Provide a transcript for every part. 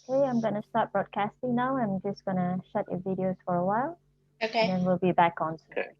Okay, I'm gonna start broadcasting now. I'm just gonna shut your videos for a while. Okay. And then we'll be back on soon. Good.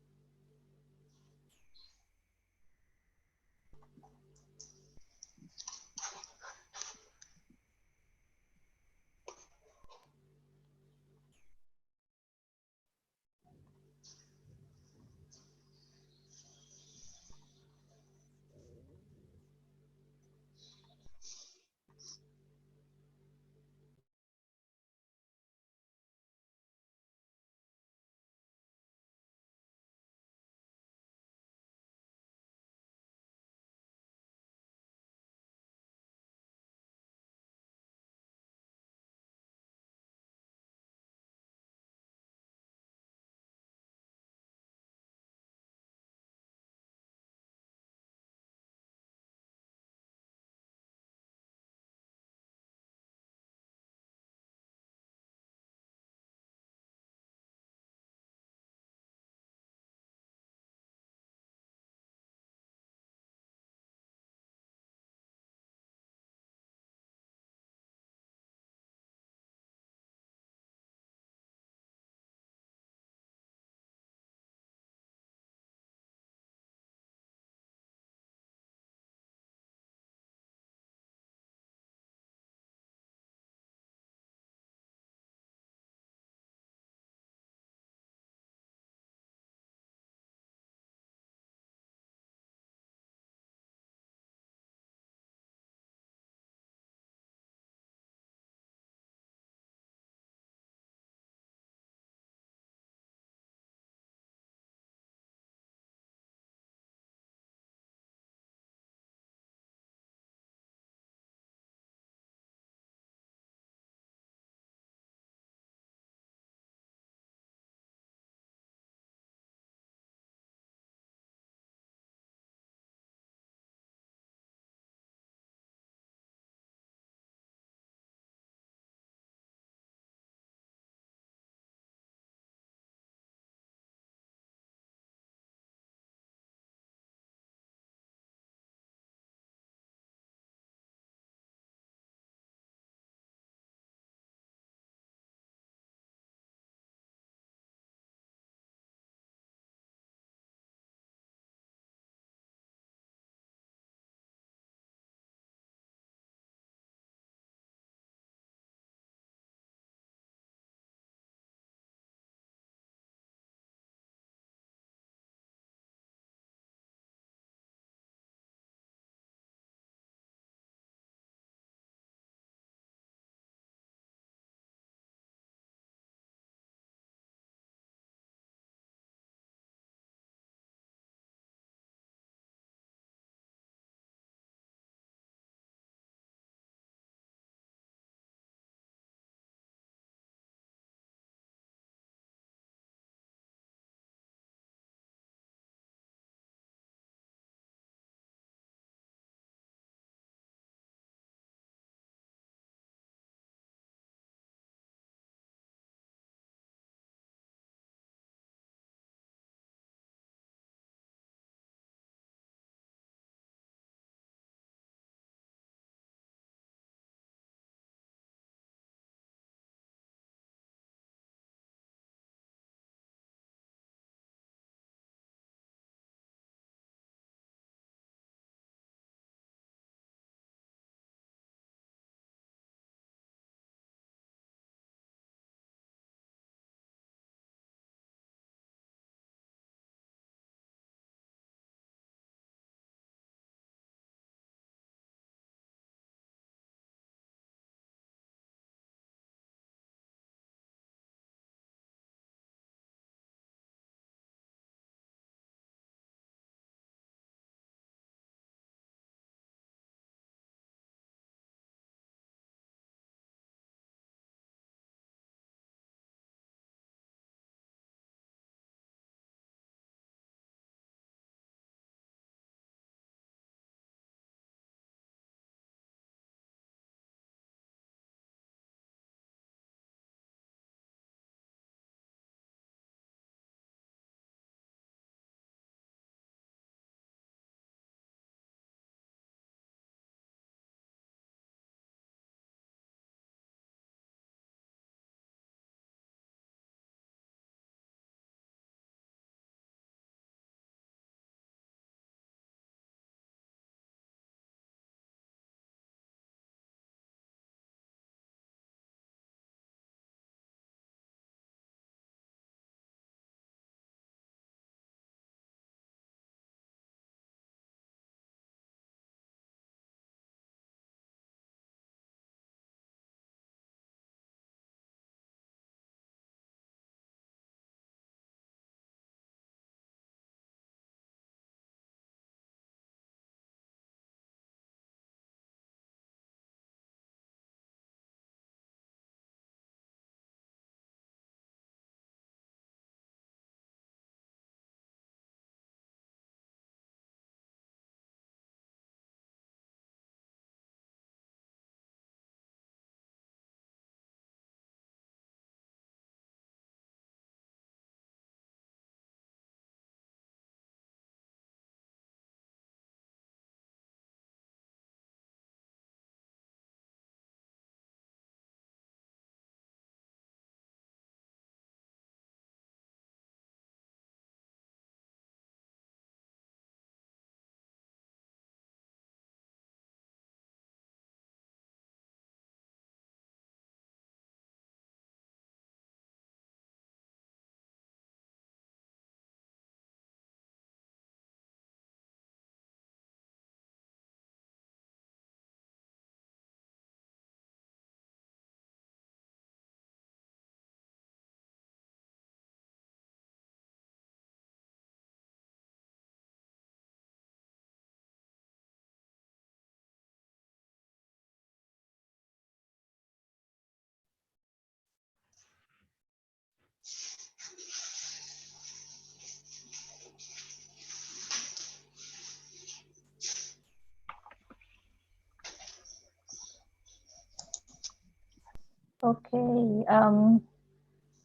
Okay,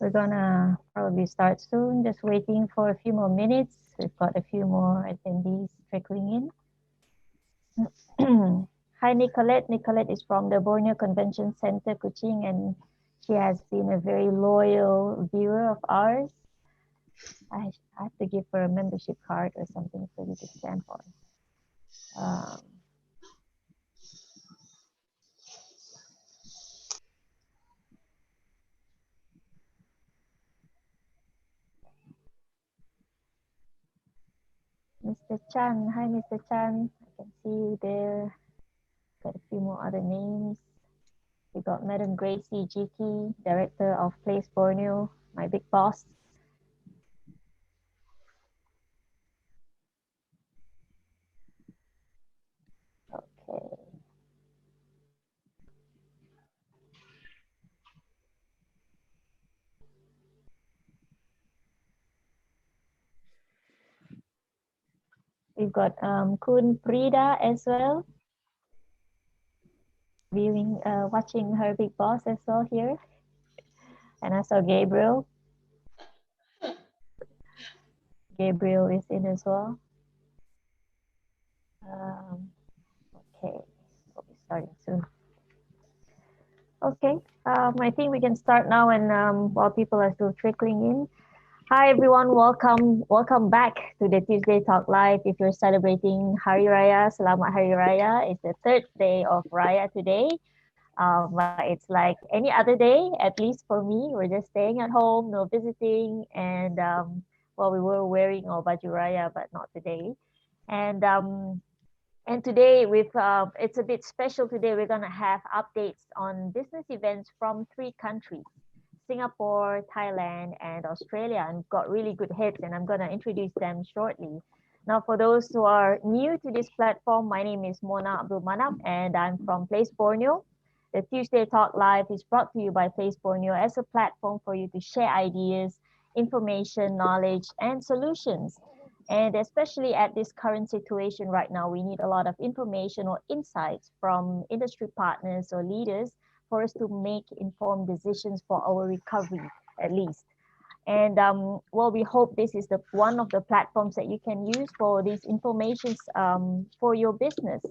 we're gonna probably start soon. Just waiting for a few more minutes. We've got a few more attendees trickling in. Hi, Nicolette. Nicolette is from the Borneo Convention Center, Kuching, and she has been a very loyal viewer of ours. I have to give her a membership card or something for you to stand for. Mr. Chan, hi Mr. Chan, I can see you there. Got a few more other names. We got Madam Gracie Jiki, Director of Place Borneo, my big boss. Okay. We've got Kun Prida as well, watching her big boss as well here. And I saw Gabriel. Gabriel is in as well. Okay, we'll be starting soon. Okay, I think we can start now, and while people are still trickling in. Hi everyone, welcome back to the Tuesday Talk Live. If you're celebrating Hari Raya, Selamat Hari Raya. It's the third day of Raya today. But it's like any other day, at least for me. We're just staying at home, no visiting, and well, we were wearing our baju Raya, but not today. And today it's a bit special today. We're gonna have updates on business events from 3 countries: Singapore, Thailand, and Australia, and got really good hits, and I'm gonna introduce them shortly. Now, for those who are new to this platform, my name is Mona Abdul Manap, and I'm from Place Borneo. The Tuesday Talk Live is brought to you by Place Borneo as a platform for you to share ideas, information, knowledge, and solutions. And especially at this current situation right now, we need a lot of information or insights from industry partners or leaders for us to make informed decisions for our recovery, at least. And well, we hope this is the one of the platforms that you can use for these informations for your business.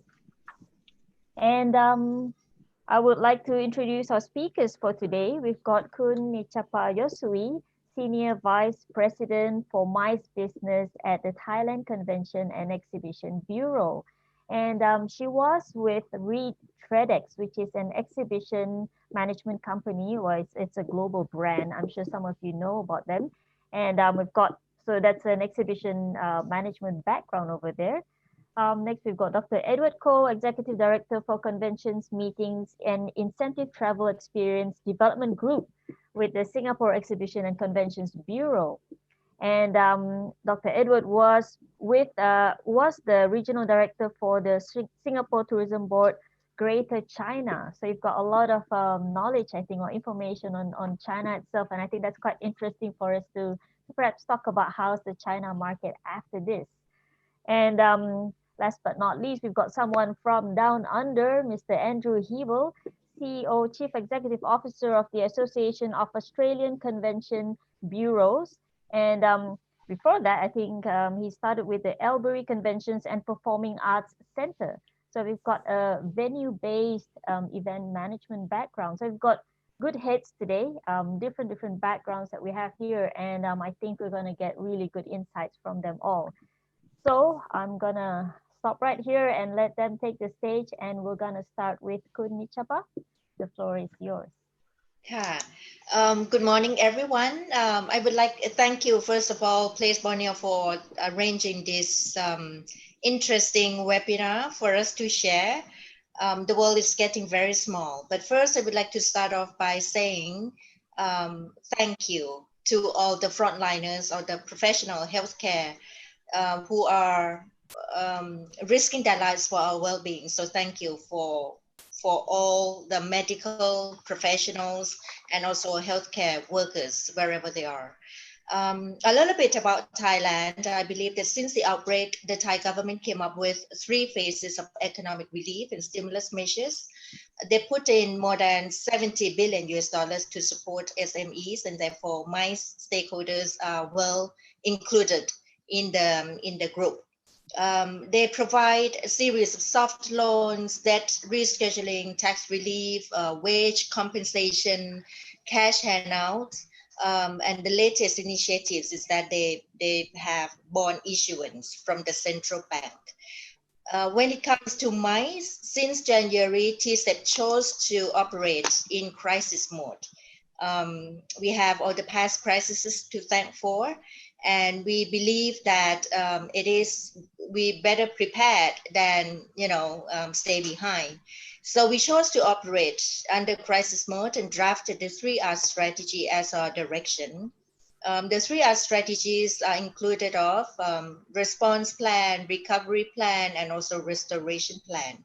And I would like to introduce our speakers for today. We've got Kun Nichapa Yosui, Senior Vice President for MICE Business at the Thailand Convention and Exhibition Bureau. And she was with Reed TREDx, which is an exhibition management company, or it's a global brand. I'm sure some of you know about them. And so that's an exhibition management background over there. Next, we've got Dr. Edward Koh, Executive Director for Conventions, Meetings, and Incentive Travel Experience Development Group with the Singapore Exhibition and Conventions Bureau. And Dr. Edward was the Regional Director for the Singapore Tourism Board Greater China. So you've got a lot of knowledge, I think, or information on China itself. And I think that's quite interesting for us to perhaps talk about how's the China market after this. And last but not least, we've got someone from down under, Mr. Andrew Hebel, CEO, Chief Executive Officer of the Association of Australian Convention Bureaus. And before that, I think he started with the Albury Conventions and Performing Arts Center. So we've got a venue-based event management background. So we've got good heads today, different backgrounds that we have here. And I think we're gonna get really good insights from them all. So I'm gonna stop right here and let them take the stage, and we're gonna start with Kun Nichapa. The floor is yours. Yeah. Good morning, everyone. I would like to thank you, first of all, Place Borneo, for arranging this interesting webinar for us to share. The world is getting very small, but first I would like to start off by saying thank you to all the frontliners or the professional healthcare who are risking their lives for our well-being. So thank you for all the medical professionals and also healthcare workers wherever they are. A little bit about Thailand. I believe that since the outbreak, the Thai government came up with 3 phases of economic relief and stimulus measures They put in more than 70 billion US dollars to support SMEs, and therefore my stakeholders are well included in the group. They provide a series of soft loans, debt rescheduling, tax relief, wage compensation, cash handouts, and the latest initiatives is that they have bond issuance from the central bank. When it comes to MICE, since January, TSET chose to operate in crisis mode. We have all the past crises to thank for, and we believe that we better prepared than stay behind. So we chose to operate under crisis mode and drafted the 3R strategy as our direction. The 3R strategies are included of response plan, recovery plan, and also restoration plan.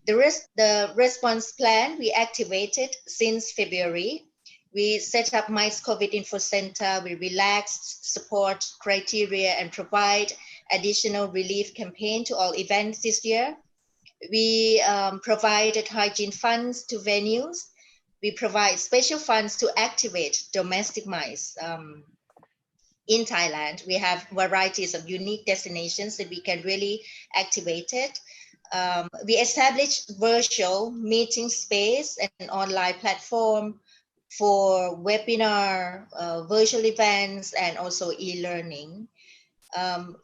The response plan we activated since February. We set up MICE COVID Info Center. We relaxed support criteria and provide additional relief campaign to all events this year. We provided hygiene funds to venues. We provide special funds to activate domestic MICE. In Thailand, we have varieties of unique destinations that we can really activate it. We established virtual meeting space and online platform for webinar, virtual events, and also e-learning.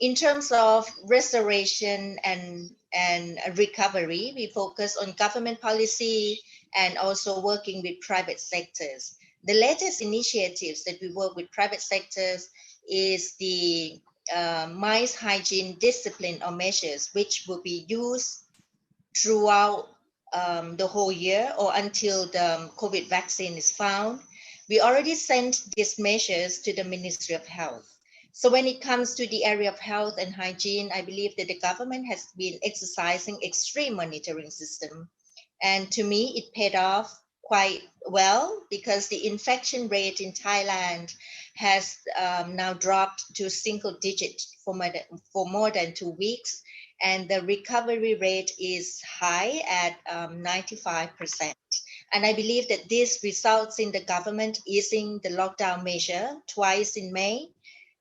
In terms of restoration and recovery, we focus on government policy and also working with private sectors. The latest initiatives that we work with private sectors is the MICE hygiene discipline or measures, which will be used throughout the whole year or until the COVID vaccine is found. We already sent these measures to the Ministry of Health. So when it comes to the area of health and hygiene, I believe that the government has been exercising extreme monitoring system. And to me, it paid off quite well because the infection rate in Thailand has now dropped to single digit for more than 2 weeks. And the recovery rate is high at 95%. And I believe that this results in the government easing the lockdown measure twice in May,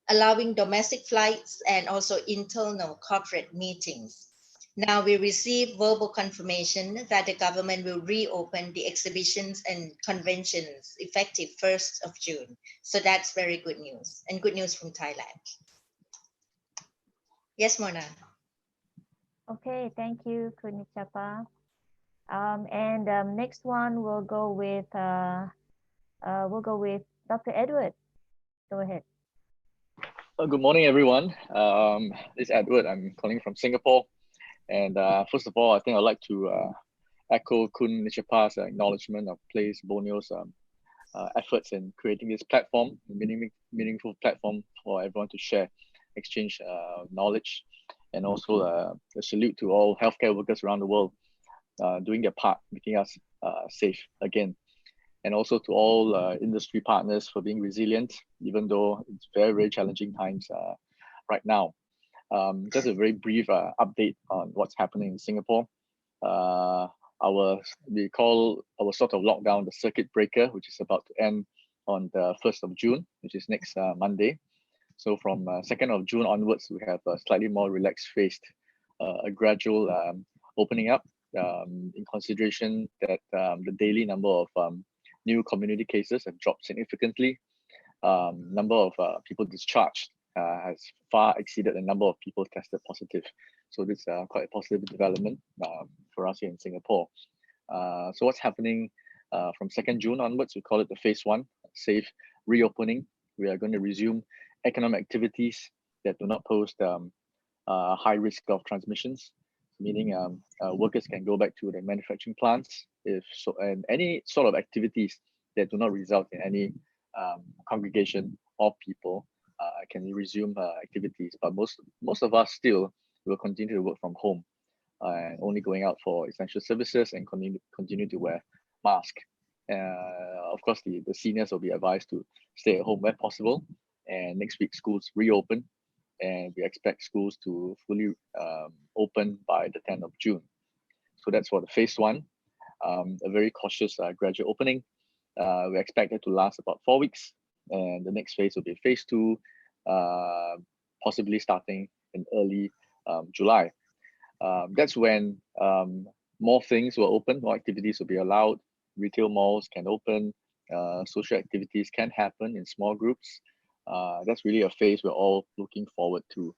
allowing domestic flights and also internal corporate meetings. Now we receive verbal confirmation that the government will reopen the exhibitions and conventions effective 1st of June. So that's very good news and good news from Thailand. Yes, Mona. Okay, thank you, Kunichapa. Next one we'll go with Dr. Edward. Go ahead. Good morning, everyone. This is Edward. I'm calling from Singapore. And first of all, I think I'd like to echo Kun Nichapa's acknowledgement of Place Borneo's efforts in creating this platform, a meaningful platform for everyone to share, exchange knowledge, and also a salute to all healthcare workers around the world doing their part, making us safe again. And also to all industry partners for being resilient, even though it's very, very challenging times right now. Just a very brief update on what's happening in Singapore. We call our sort of lockdown the circuit breaker, which is about to end on the 1st of June, which is next Monday. So from 2nd of June onwards, we have a slightly more relaxed phased, a gradual opening up in consideration that the daily number of new community cases have dropped significantly. Number of people discharged has far exceeded the number of people tested positive. So this is quite a positive development for us here in Singapore. So what's happening from 2nd June onwards, we call it the phase 1, safe reopening. We are going to resume economic activities that do not pose high risk of transmissions, meaning workers can go back to their manufacturing plants and any sort of activities that do not result in any congregation of people can resume activities. But most of us still will continue to work from home and only going out for essential services and continue to wear masks. Of course, the seniors will be advised to stay at home where possible. And next week, schools reopen, and we expect schools to fully open by the 10th of June. So that's for the phase 1. a very cautious gradual opening. We expect it to last about 4 weeks, and the next phase will be phase 2, possibly starting in early July. That's when more things will open, more activities will be allowed, retail malls can open, social activities can happen in small groups. That's really a phase we're all looking forward to.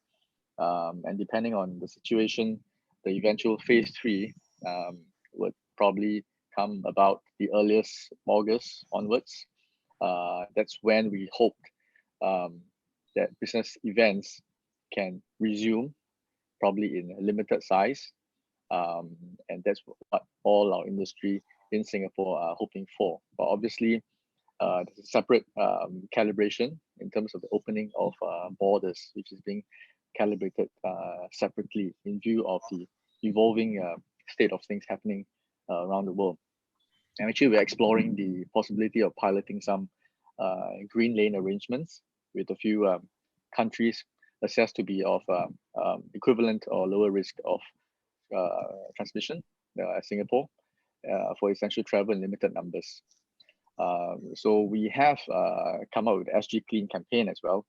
And depending on the situation, the eventual phase 3 would probably come about the earliest August onwards. That's when we hope that business events can resume, probably in a limited size. And that's what all our industry in Singapore are hoping for. But obviously, there's a separate calibration in terms of the opening of borders, which is being calibrated separately in view of the evolving state of things happening around the world. And actually, we're exploring the possibility of piloting some green lane arrangements with a few countries assessed to be of equivalent or lower risk of transmission as Singapore for essential travel in limited numbers. So we have come up with the SG Clean campaign as well,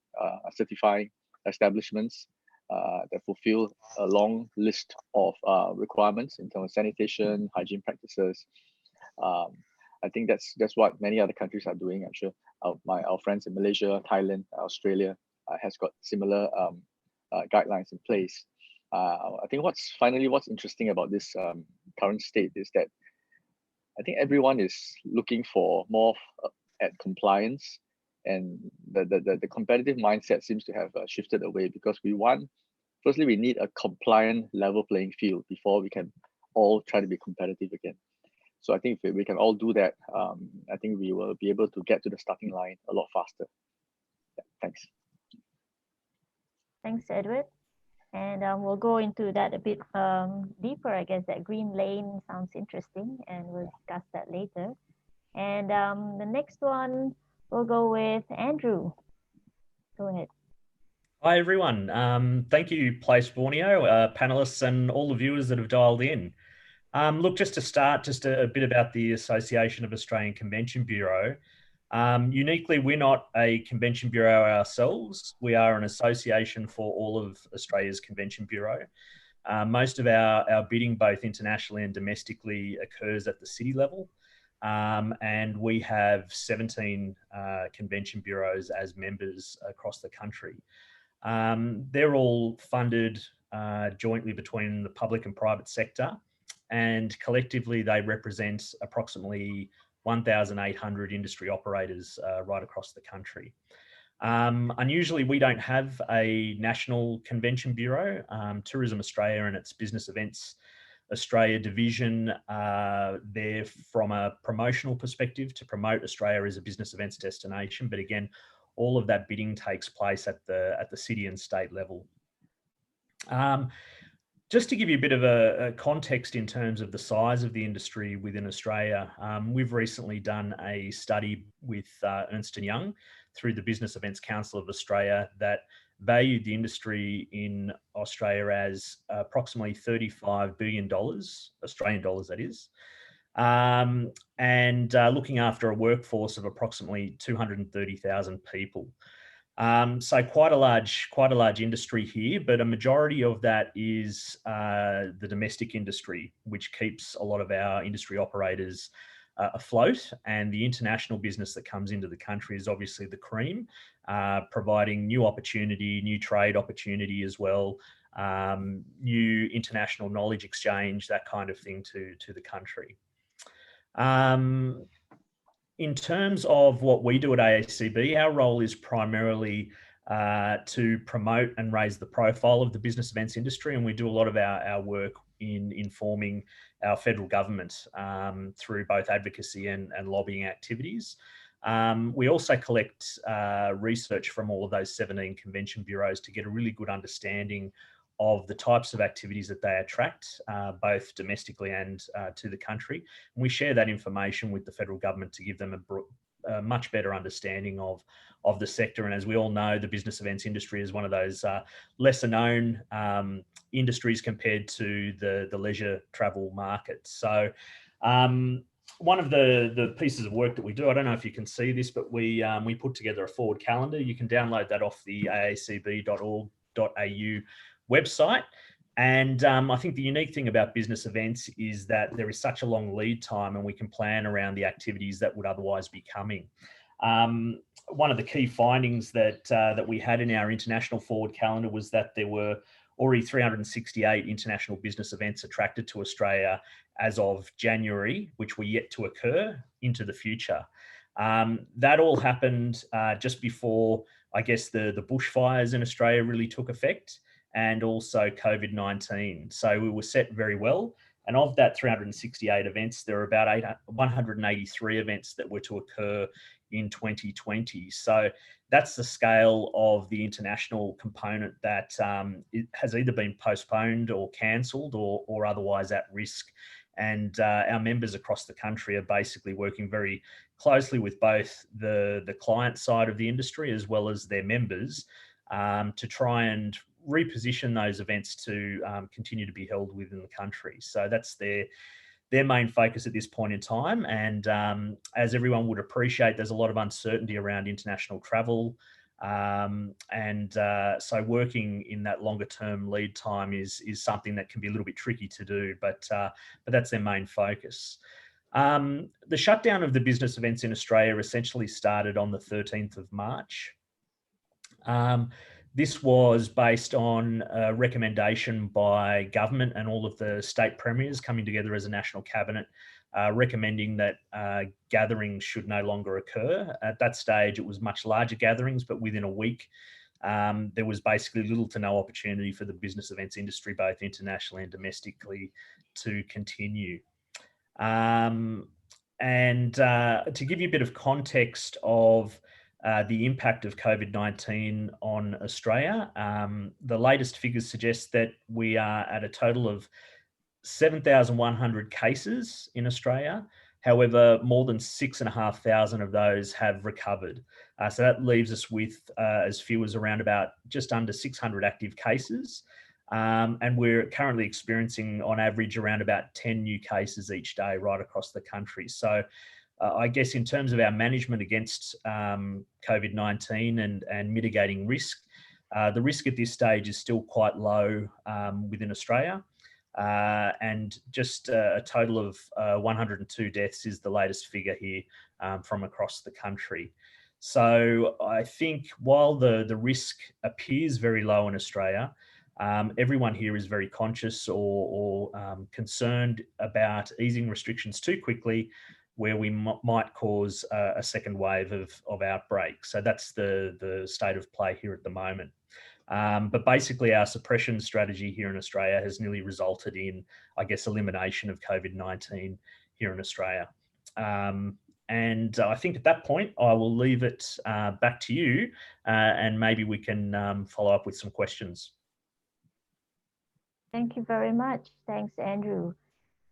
certifying establishments that fulfill a long list of requirements in terms of sanitation, hygiene practices. I think that's what many other countries are doing. I'm sure our friends in Malaysia, Thailand, Australia has got similar guidelines in place. I think what's interesting about this current state is that I think everyone is looking for more at compliance, and the competitive mindset seems to have shifted away, because firstly, we need a compliant level playing field before we can all try to be competitive again. So I think if we can all do that, I think we will be able to get to the starting line a lot faster. Yeah, thanks. Thanks, Edward. And we'll go into that a bit deeper. I guess that green lane sounds interesting, and we'll discuss that later. And the next one, we'll go with Andrew. Go ahead. Hi, everyone. Thank you, Place Borneo, panelists, and all the viewers that have dialed in. Look, just to start, just a bit about the Association of Australian Convention Bureau. Uniquely, we're not a convention bureau ourselves. We are an association for all of Australia's convention bureau. Most of our bidding, both internationally and domestically, occurs at the city level. And we have 17 convention bureaus as members across the country. They're all funded jointly between the public and private sector, and collectively they represent approximately 1,800 industry operators right across the country. Unusually, we don't have a national convention bureau. Tourism Australia and its Business Events Australia division there from a promotional perspective to promote Australia as a business events destination. But again, all of that bidding takes place at the city and state level. Just to give you a bit of a context in terms of the size of the industry within Australia, we've recently done a study with Ernst & Young through the Business Events Council of Australia that valued the industry in Australia as approximately $35 billion, Australian dollars that is, and looking after a workforce of approximately 230,000 people. So quite a large industry here, but a majority of that is the domestic industry, which keeps a lot of our industry operators afloat, and the international business that comes into the country is obviously the cream, providing new opportunity, new trade opportunity as well, new international knowledge exchange, that kind of thing to the country. In terms of what we do at AACB, our role is primarily to promote and raise the profile of the business events industry, and we do a lot of our work in informing our federal government through both advocacy and lobbying activities. We also collect research from all of those 17 convention bureaus to get a really good understanding of the types of activities that they attract, both domestically and to the country. And we share that information with the federal government to give them a much better understanding of the sector. And as we all know, the business events industry is one of those lesser known industries compared to the leisure travel market. So One of the pieces of work that we do, I don't know if you can see this, but we put together a forward calendar. You can download that off the aacb.org.au website. And I think the unique thing about business events is that there is such a long lead time, and we can plan around the activities that would otherwise be coming. One of the key findings that we had in our international forward calendar was that there were already 368 international business events attracted to Australia as of January, which were yet to occur into the future. That all happened just before, I guess, the bushfires in Australia really took effect, and also COVID-19. So we were set very well. And of that 368 events, there were about 183 events that were to occur in 2020. So that's the scale of the international component that it has either been postponed or cancelled or otherwise at risk. And our members across the country are basically working very closely with both the client side of the industry as well as their members to try and reposition those events to continue to be held within the country. So that's their main focus at this point in time. And as everyone would appreciate, there's a lot of uncertainty around international travel. So working in that longer term lead time is something that can be a little bit tricky to do, but that's their main focus. The shutdown of the business events in Australia essentially started on the 13th of March. This was based on a recommendation by government and all of the state premiers coming together as a national cabinet, recommending that gatherings should no longer occur. At that stage, it was much larger gatherings, but within a week, there was basically little to no opportunity for the business events industry, both internationally and domestically, to continue. To give you a bit of context of the impact of COVID-19 on Australia, the latest figures suggest that we are at a total of 7,100 cases in Australia. However, more than 6,500 of those have recovered. So that leaves us with as few as around about just under 600 active cases. And we're currently experiencing on average around about 10 new cases each day right across the country. So I guess in terms of our management against COVID-19 and mitigating risk, the risk at this stage is still quite low within Australia. And just a total of 102 deaths is the latest figure here from across the country. So I think while the risk appears very low in Australia, everyone here is very conscious or concerned about easing restrictions too quickly, where we might cause a second wave of outbreak. So that's the state of play here at the moment. But basically our suppression strategy here in Australia has nearly resulted in, I guess, elimination of COVID-19 here in Australia. And I think at that point, I will leave it back to you and maybe we can follow up with some questions. Thank you very much. Thanks, Andrew.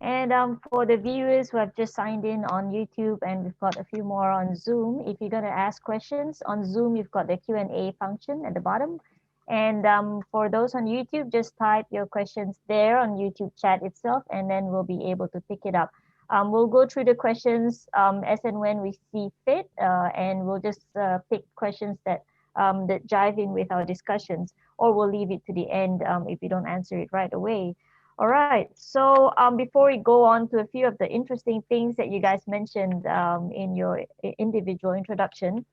And for the viewers who have just signed in on YouTube, and we've got a few more on Zoom, if you're going to ask questions on Zoom, you've got the Q&A function at the bottom. And for those on YouTube, just type your questions there on YouTube chat itself, and then we'll be able to pick it up. We'll go through the questions as and when we see fit, and we'll just pick questions that jive in with our discussions, or we'll leave it to the end if we don't answer it right away. All right, so before we go on to a few of the interesting things that you guys mentioned in your individual introduction,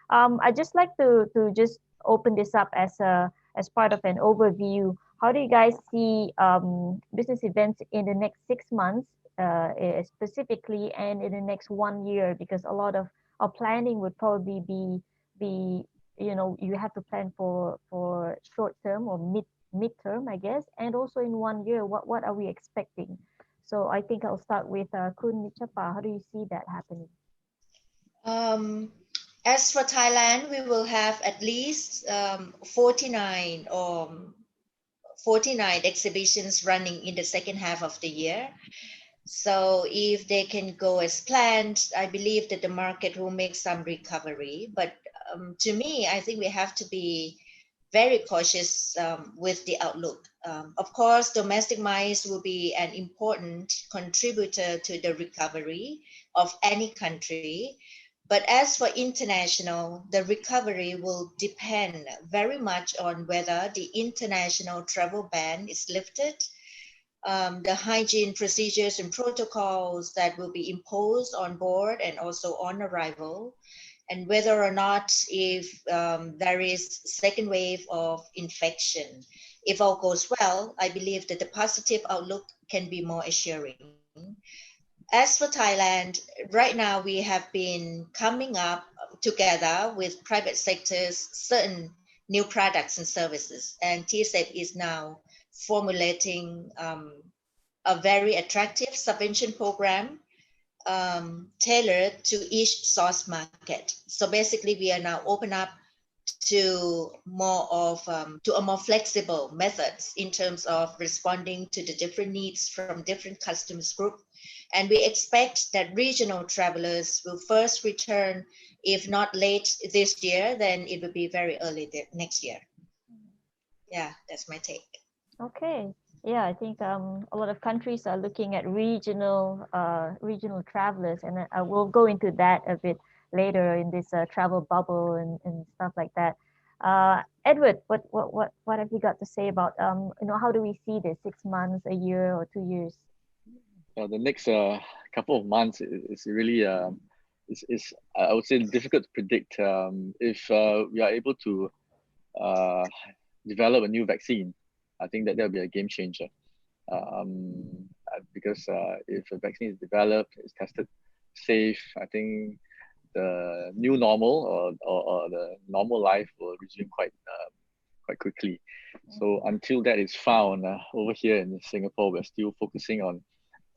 I'd just like to just open this up as part of an overview. How do you guys see business events in the next 6 months specifically, and in the next 1 year? Because a lot of our planning would probably be you have to plan for short term or midterm, I guess, and also in 1 year, what are we expecting? So I think I'll start with Kun Nichapa. How do you see that happening? As for Thailand, we will have at least 49 exhibitions running in the second half of the year. So if they can go as planned, I believe that the market will make some recovery. But to me, I think we have to be very cautious with the outlook. Of course, domestic miles will be an important contributor to the recovery of any country. But as for international, the recovery will depend very much on whether the international travel ban is lifted, the hygiene procedures and protocols that will be imposed on board and also on arrival, and whether or not if there is second wave of infection. If all goes well, I believe that the positive outlook can be more assuring. As for Thailand, right now we have been coming up together with private sectors certain new products and services, and TSEP is now formulating a very attractive subvention program tailored to each source market. So basically, we are now open up to a more flexible methods in terms of responding to the different needs from different customers group. And we expect that regional travelers will first return, if not late this year, then it will be very early next year. Yeah, that's my take. Okay. Yeah, I think a lot of countries are looking at regional travelers, and I will go into that a bit later in this travel bubble and stuff like that. Edward, what have you got to say about how do we see this 6 months, a year, or 2 years? The next couple of months is really is I would say difficult to predict. If we are able to develop a new vaccine, I think that'll be a game changer. Because if a vaccine is developed, is tested safe, I think the new normal or the normal life will resume quite quickly. So until that is found, over here in Singapore, we're still focusing on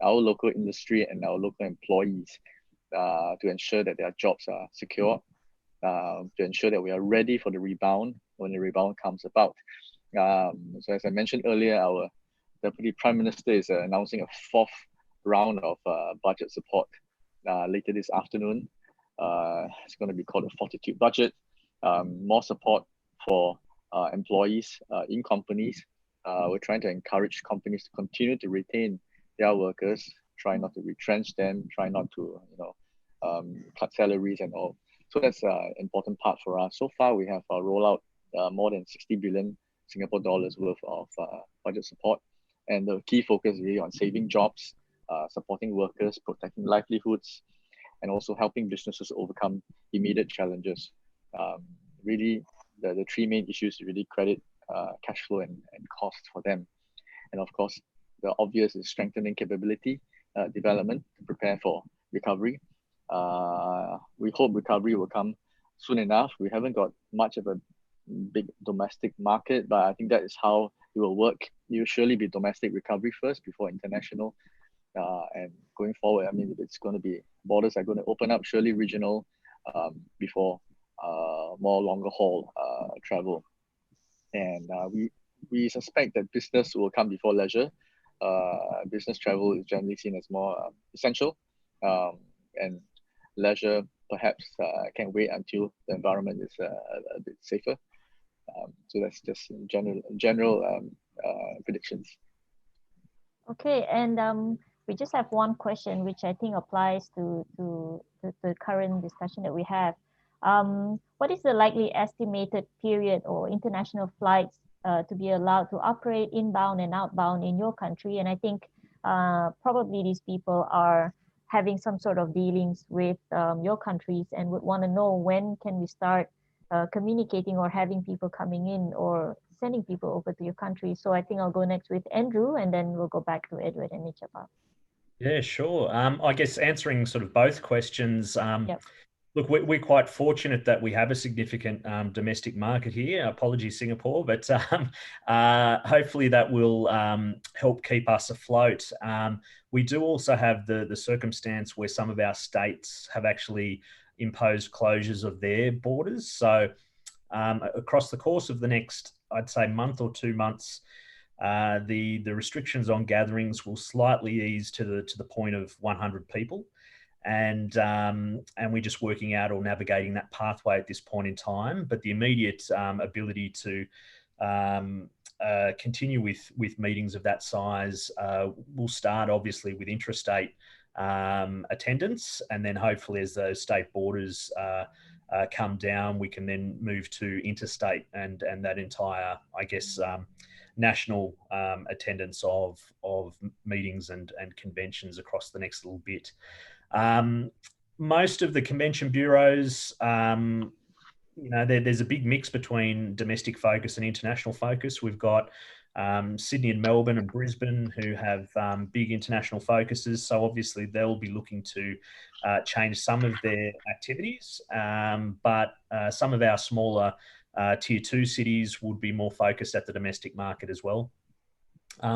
our local industry and our local employees to ensure that their jobs are secure, to ensure that we are ready for the rebound when the rebound comes about. So as I mentioned earlier, our Deputy Prime Minister is announcing a 4th round of budget support later this afternoon. It's going to be called a Fortitude Budget. More support for employees in companies. We're trying to encourage companies to continue to retain their workers, try not to retrench them, try not to cut salaries and all. So that's an important part for us. So far, we have rolled out more than 60 billion Singapore dollars worth of budget support. And the key focus is really on saving jobs, supporting workers, protecting livelihoods, and also helping businesses overcome immediate challenges. Really, the three main issues really credit, cash flow, and cost for them. And of course, the obvious is strengthening capability development to prepare for recovery. We hope recovery will come soon enough. We haven't got much of a big domestic market, but I think that is how it will work. It will surely be domestic recovery first before international. And going forward, I mean, it's going to be, borders are going to open up, surely regional before more longer haul travel. And we suspect that business will come before leisure. Business travel is generally seen as more essential, and leisure perhaps can wait until the environment is a bit safer. So that's just general predictions. Okay, and we just have one question, which I think applies to the current discussion that we have. What is the likely estimated period or international flights to be allowed to operate inbound and outbound in your country? And I think probably these people are having some sort of dealings with your countries and would want to know when can we start communicating or having people coming in or sending people over to your country. So I think I'll go next with Andrew, and then we'll go back to Edward and Nichapa. Yeah, sure. I guess answering sort of both questions. Yep. Look, we're quite fortunate that we have a significant domestic market here. Apologies, Singapore, but hopefully that will help keep us afloat. We do also have the circumstance where some of our states have actually imposed closures of their borders. So across the course of the next, I'd say, month or 2 months, the restrictions on gatherings will slightly ease to the point of 100 people. and we're just working out or navigating that pathway at this point in time. But the immediate ability to continue with meetings of that size will start obviously with intrastate attendance, and then hopefully as those state borders come down, we can then move to interstate and that entire, I guess, national attendance of meetings and conventions across the next little bit. Most of the convention bureaus, there's a big mix between domestic focus and international focus. We've got Sydney and Melbourne and Brisbane who have big international focuses. So obviously they'll be looking to change some of their activities, but some of our smaller tier 2 cities would be more focused at the domestic market as well.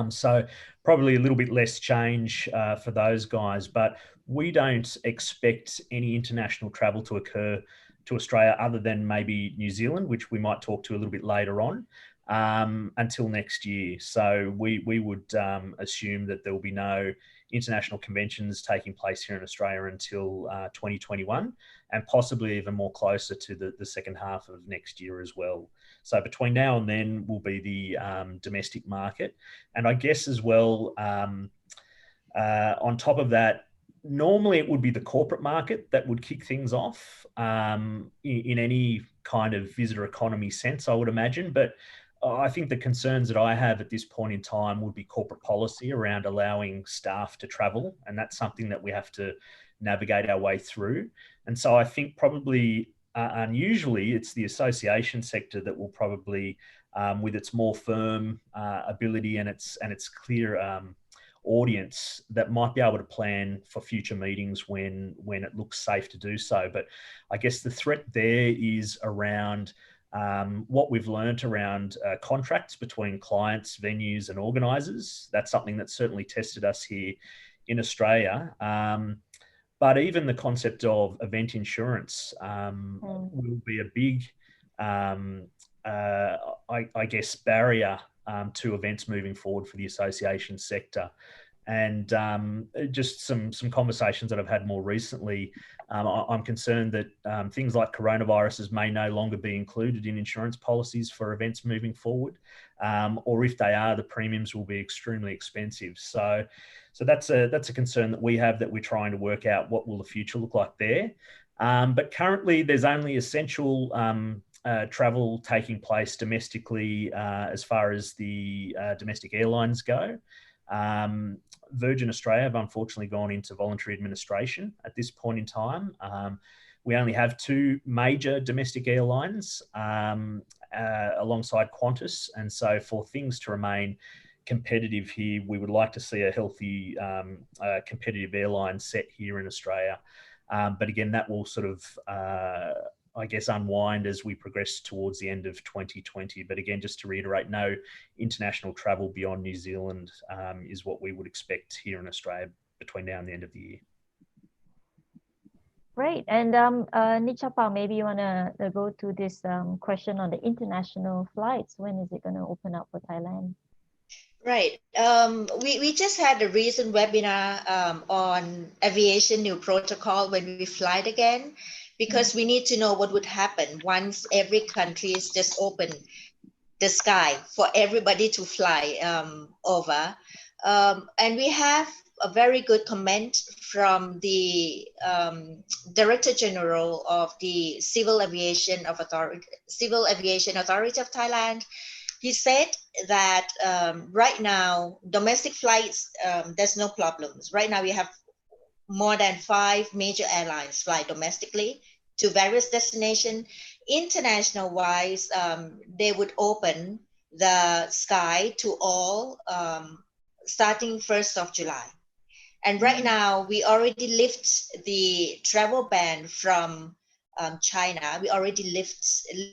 So probably a little bit less change for those guys, but we don't expect any international travel to occur to Australia other than maybe New Zealand, which we might talk to a little bit later on, until next year. So we would assume that there will be no international conventions taking place here in Australia until 2021, and possibly even more closer to the second half of next year as well. So between now and then will be the domestic market. And I guess as well, on top of that, normally it would be the corporate market that would kick things off in any kind of visitor economy sense, I would imagine. But I think the concerns that I have at this point in time would be corporate policy around allowing staff to travel. And that's something that we have to navigate our way through. And so I think probably unusually it's the association sector that will probably, with its more firm ability and its clear audience, that might be able to plan for future meetings when it looks safe to do so. But I guess the threat there is around what we've learned around contracts between clients, venues and organisers. That's something that certainly tested us here in Australia. But even the concept of event insurance will be a big, I guess, barrier to events moving forward for the association sector. And just some conversations that I've had more recently, I'm concerned that things like coronaviruses may no longer be included in insurance policies for events moving forward, or if they are, the premiums will be extremely expensive. So that's a concern that we have, that we're trying to work out what will the future look like there. But currently there's only essential travel taking place domestically as far as the domestic airlines go. Virgin Australia have unfortunately gone into voluntary administration at this point in time. We only have 2 major domestic airlines alongside Qantas. And so for things to remain competitive here, we would like to see a healthy competitive airline set here in Australia. But again, that will sort of, I guess, unwind as we progress towards the end of 2020. But again, just to reiterate, no international travel beyond New Zealand is what we would expect here in Australia between now and the end of the year. Great. And Nichapang, maybe you want to go to this question on the international flights. When is it going to open up for Thailand? Right. We just had a recent webinar on aviation new protocol when we fly again, because we need to know what would happen once every country is just open the sky for everybody to fly over. And we have a very good comment from the Director General of the Civil Aviation Authority of Thailand. He said that right now, domestic flights, there's no problems. Right now, we have more than 5 major airlines fly domestically to various destinations. International-wise, they would open the sky to all starting 1st of July. And right now, we already lift the travel ban from China. We already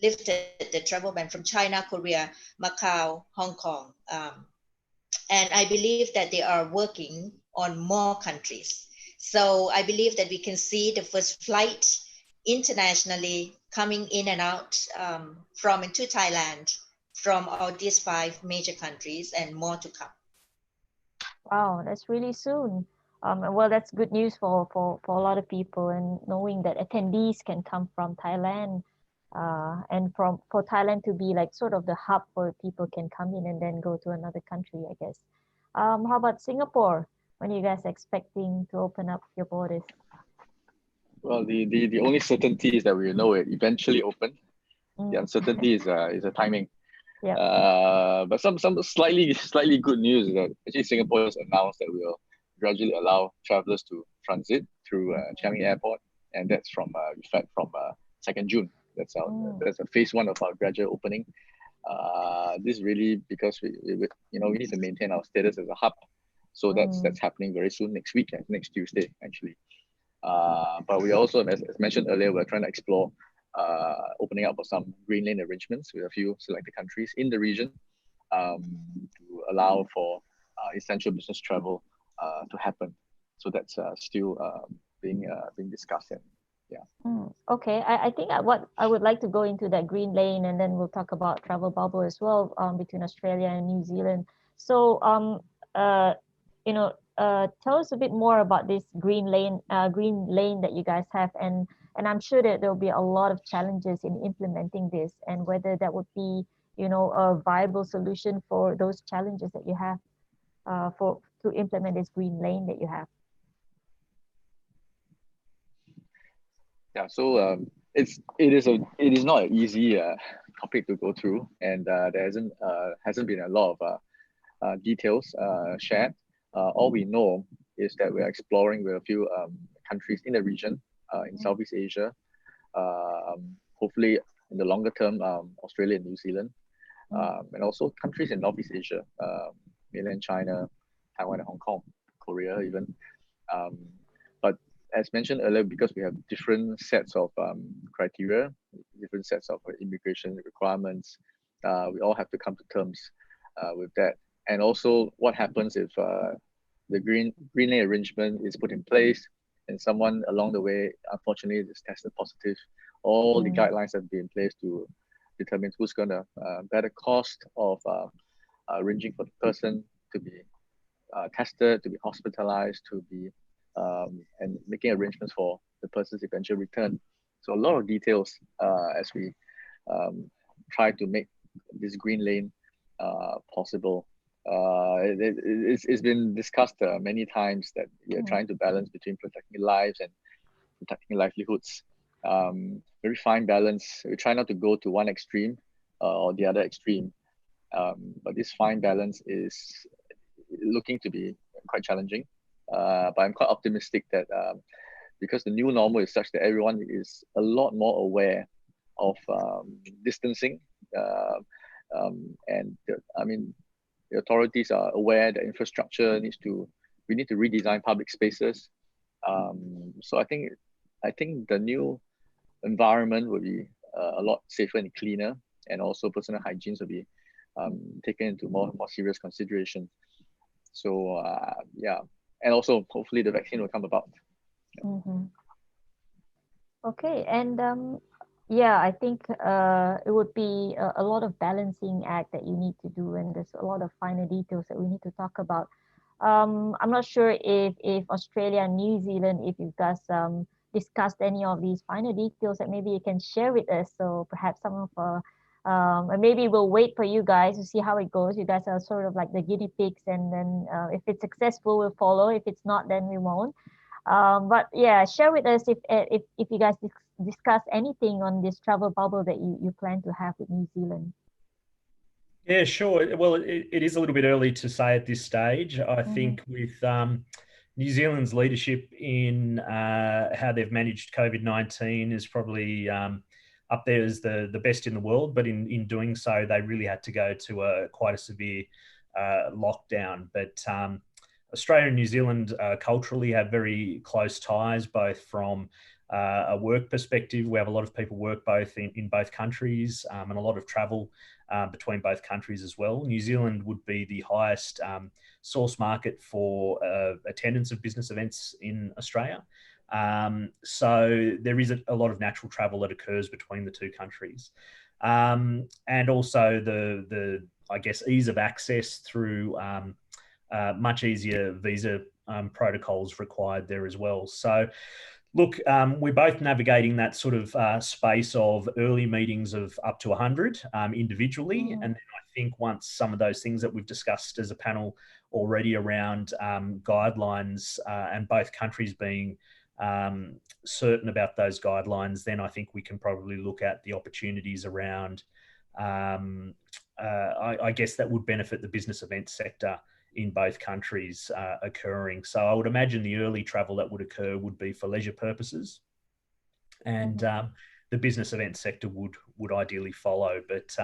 lifted the travel ban from China, Korea, Macau, Hong Kong. And I believe that they are working on more countries. So I believe that we can see the first flight internationally coming in and out from into Thailand from all these 5 major countries, and more to come. Wow, that's really soon. Well, that's good news for a lot of people, and knowing that attendees can come from Thailand, and for Thailand to be like sort of the hub where people can come in and then go to another country, I guess. How about Singapore? When are you guys expecting to open up your borders? Well, the only certainty is that we know it eventually opened. The uncertainty is the timing. Yeah. But some slightly good news is that actually Singapore has announced that we will gradually allow travelers to transit through Changi Airport, and that's from in fact from 2nd June. That's a phase 1 of our gradual opening. This is really because we need to maintain our status as a hub, so that's happening very soon, next week, next Tuesday actually. But we also, as mentioned earlier, we're trying to explore opening up of some green lane arrangements with a few selected countries in the region to allow for essential business travel to happen. So that's still being discussed. And yeah. Okay, I think what I would like to go into that green lane, and then we'll talk about travel bubble as well, between Australia and New Zealand. So tell us a bit more about this green lane that you guys have, and I'm sure that there'll be a lot of challenges in implementing this, and whether that would be a viable solution for those challenges that you have to implement this green lane that you have. Yeah, so it is not an easy topic to go through, and there hasn't been a lot of details shared. All we know is that we're exploring with a few countries in the region, in Southeast Asia, hopefully in the longer term, Australia and New Zealand, and also countries in Northeast Asia, mainland China, Taiwan and Hong Kong, Korea even. But as mentioned earlier, because we have different sets of criteria, different sets of immigration requirements, we all have to come to terms with that. And also, what happens if the green lane arrangement is put in place and someone along the way, unfortunately, is tested positive? All the guidelines have been in place to determine who's going to bear the cost of arranging for the person to be tested, to be hospitalized, to be and making arrangements for the person's eventual return. So a lot of details as we try to make this green lane possible. It's been discussed many times that we are trying to balance between protecting lives and protecting livelihoods. Very fine balance. We try not to go to one extreme or the other extreme, but this fine balance is looking to be quite challenging. But I'm quite optimistic that because the new normal is such that everyone is a lot more aware of distancing, and the authorities are aware that infrastructure we need to redesign public spaces. So I think the new environment will be a lot safer and cleaner, and also personal hygiene will be taken into more serious consideration. So yeah, and also hopefully the vaccine will come about. Okay, and yeah, I think it would be a lot of balancing act that you need to do, and there's a lot of finer details that we need to talk about. I'm not sure if Australia and New Zealand, if you guys discussed any of these finer details that maybe you can share with us. So perhaps some of and maybe we'll wait for you guys to see how it goes. You guys are sort of like the guinea pigs, and then if it's successful, we'll follow. If it's not, then we won't. But yeah, share with us if you guys discuss anything on this travel bubble that you plan to have with New Zealand. Yeah, sure. Well, it is a little bit early to say at this stage. I think with New Zealand's leadership in how they've managed COVID-19 is probably up there as the best in the world. But in doing so, they really had to go to quite a severe lockdown. But Australia and New Zealand culturally have very close ties, both from a work perspective. We have a lot of people work both in both countries, and a lot of travel between both countries as well. New Zealand would be the highest source market for attendance of business events in Australia. So there is a lot of natural travel that occurs between the two countries. And also the I guess, ease of access through much easier visa protocols required there as well. So look, we're both navigating that sort of space of early meetings of up to 100 individually. Mm. And then I think once some of those things that we've discussed as a panel already around guidelines and both countries being certain about those guidelines, then I think we can probably look at the opportunities around, I guess that would benefit the business event sector in both countries occurring. So I would imagine the early travel that would occur would be for leisure purposes, and the business event sector would ideally follow. But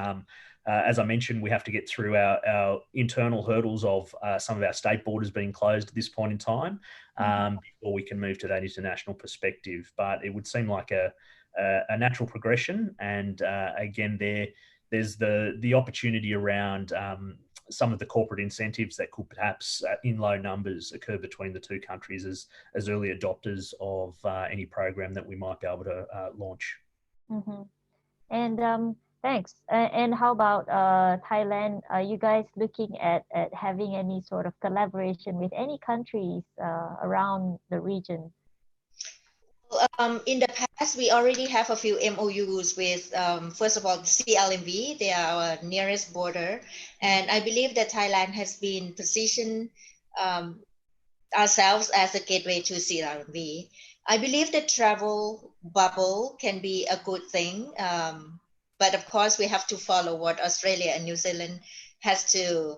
as I mentioned, we have to get through our internal hurdles of some of our state borders being closed at this point in time before we can move to that international perspective. But it would seem like a natural progression, and again, there's the opportunity around some of the corporate incentives that could perhaps in low numbers occur between the two countries as early adopters of any program that we might be able to launch. Mm-hmm. And thanks. And how about Thailand? Are you guys looking at having any sort of collaboration with any countries around the region? In the past, we already have a few MOUs with, first of all, CLMV. They are our nearest border. And I believe that Thailand has been positioned ourselves as a gateway to CLMV. I believe the travel bubble can be a good thing. But of course, we have to follow what Australia and New Zealand has to,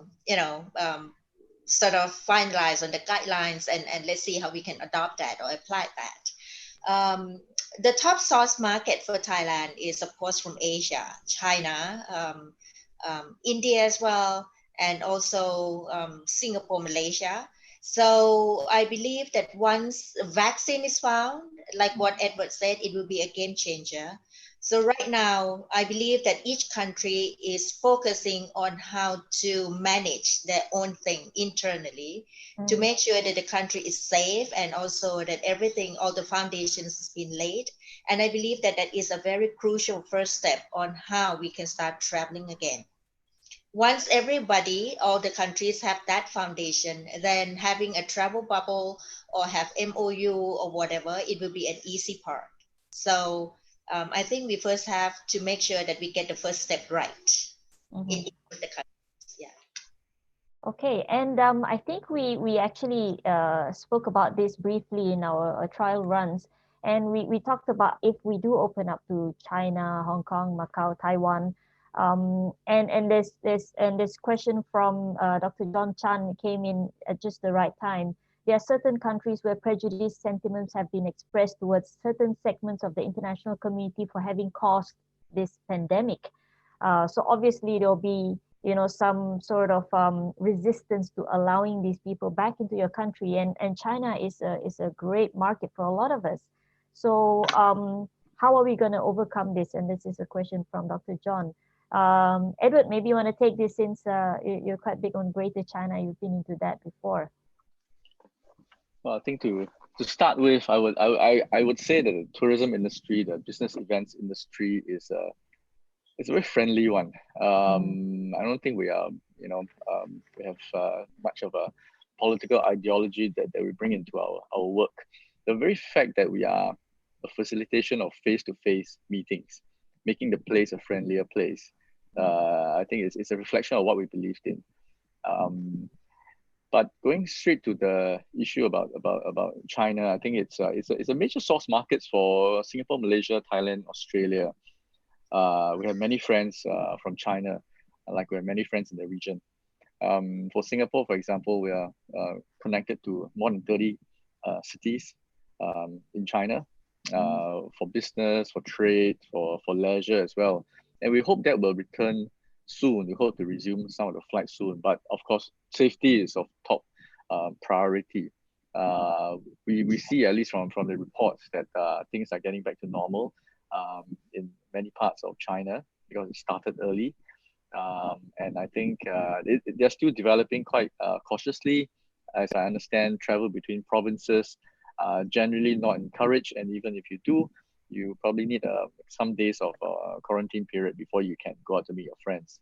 sort of finalize on the guidelines, and let's see how we can adopt that or apply that. The top source market for Thailand is, of course, from Asia, China, India as well, and also Singapore, Malaysia. So I believe that once a vaccine is found, like what Edward said, it will be a game changer. So right now, I believe that each country is focusing on how to manage their own thing internally to make sure that the country is safe, and also that everything, all the foundations has been laid. And I believe that that is a very crucial first step on how we can start traveling again. Once everybody, all the countries have that foundation, then having a travel bubble or have MOU or whatever, it will be an easy part. So I think we first have to make sure that we get the first step right in the countries. Yeah. Okay, and I think we actually spoke about this briefly in our trial runs, and we talked about if we do open up to China, Hong Kong, Macau, Taiwan, and this question from Dr. John Chan came in at just the right time. There are certain countries where prejudice sentiments have been expressed towards certain segments of the international community for having caused this pandemic. So obviously there'll be some sort of resistance to allowing these people back into your country, and China is a great market for a lot of us. So how are we going to overcome this? And this is a question from Dr. John. Edward, maybe you want to take this since you're quite big on Greater China. You've been into that before. Well, I think to start with, I would say that the tourism industry, the business events industry is it's a very friendly one. I don't think we are, we have much of a political ideology that we bring into our work. The very fact that we are a facilitation of face-to-face meetings, making the place a friendlier place, I think it's a reflection of what we believed in. But going straight to the issue about China, I think it's a major source markets for Singapore, Malaysia, Thailand, Australia. We have many friends from China, like we have many friends in the region. For Singapore, for example, we are connected to more than 30 cities in China for business, for trade, for leisure as well. And we hope that will return soon. We hope to resume some of the flights soon. But of course, safety is of top priority. We see, at least from the reports, that things are getting back to normal in many parts of China because it started early. And I think they're still developing quite cautiously. As I understand, travel between provinces generally not encouraged. And even if you do, you probably need some days of quarantine period before you can go out to meet your friends.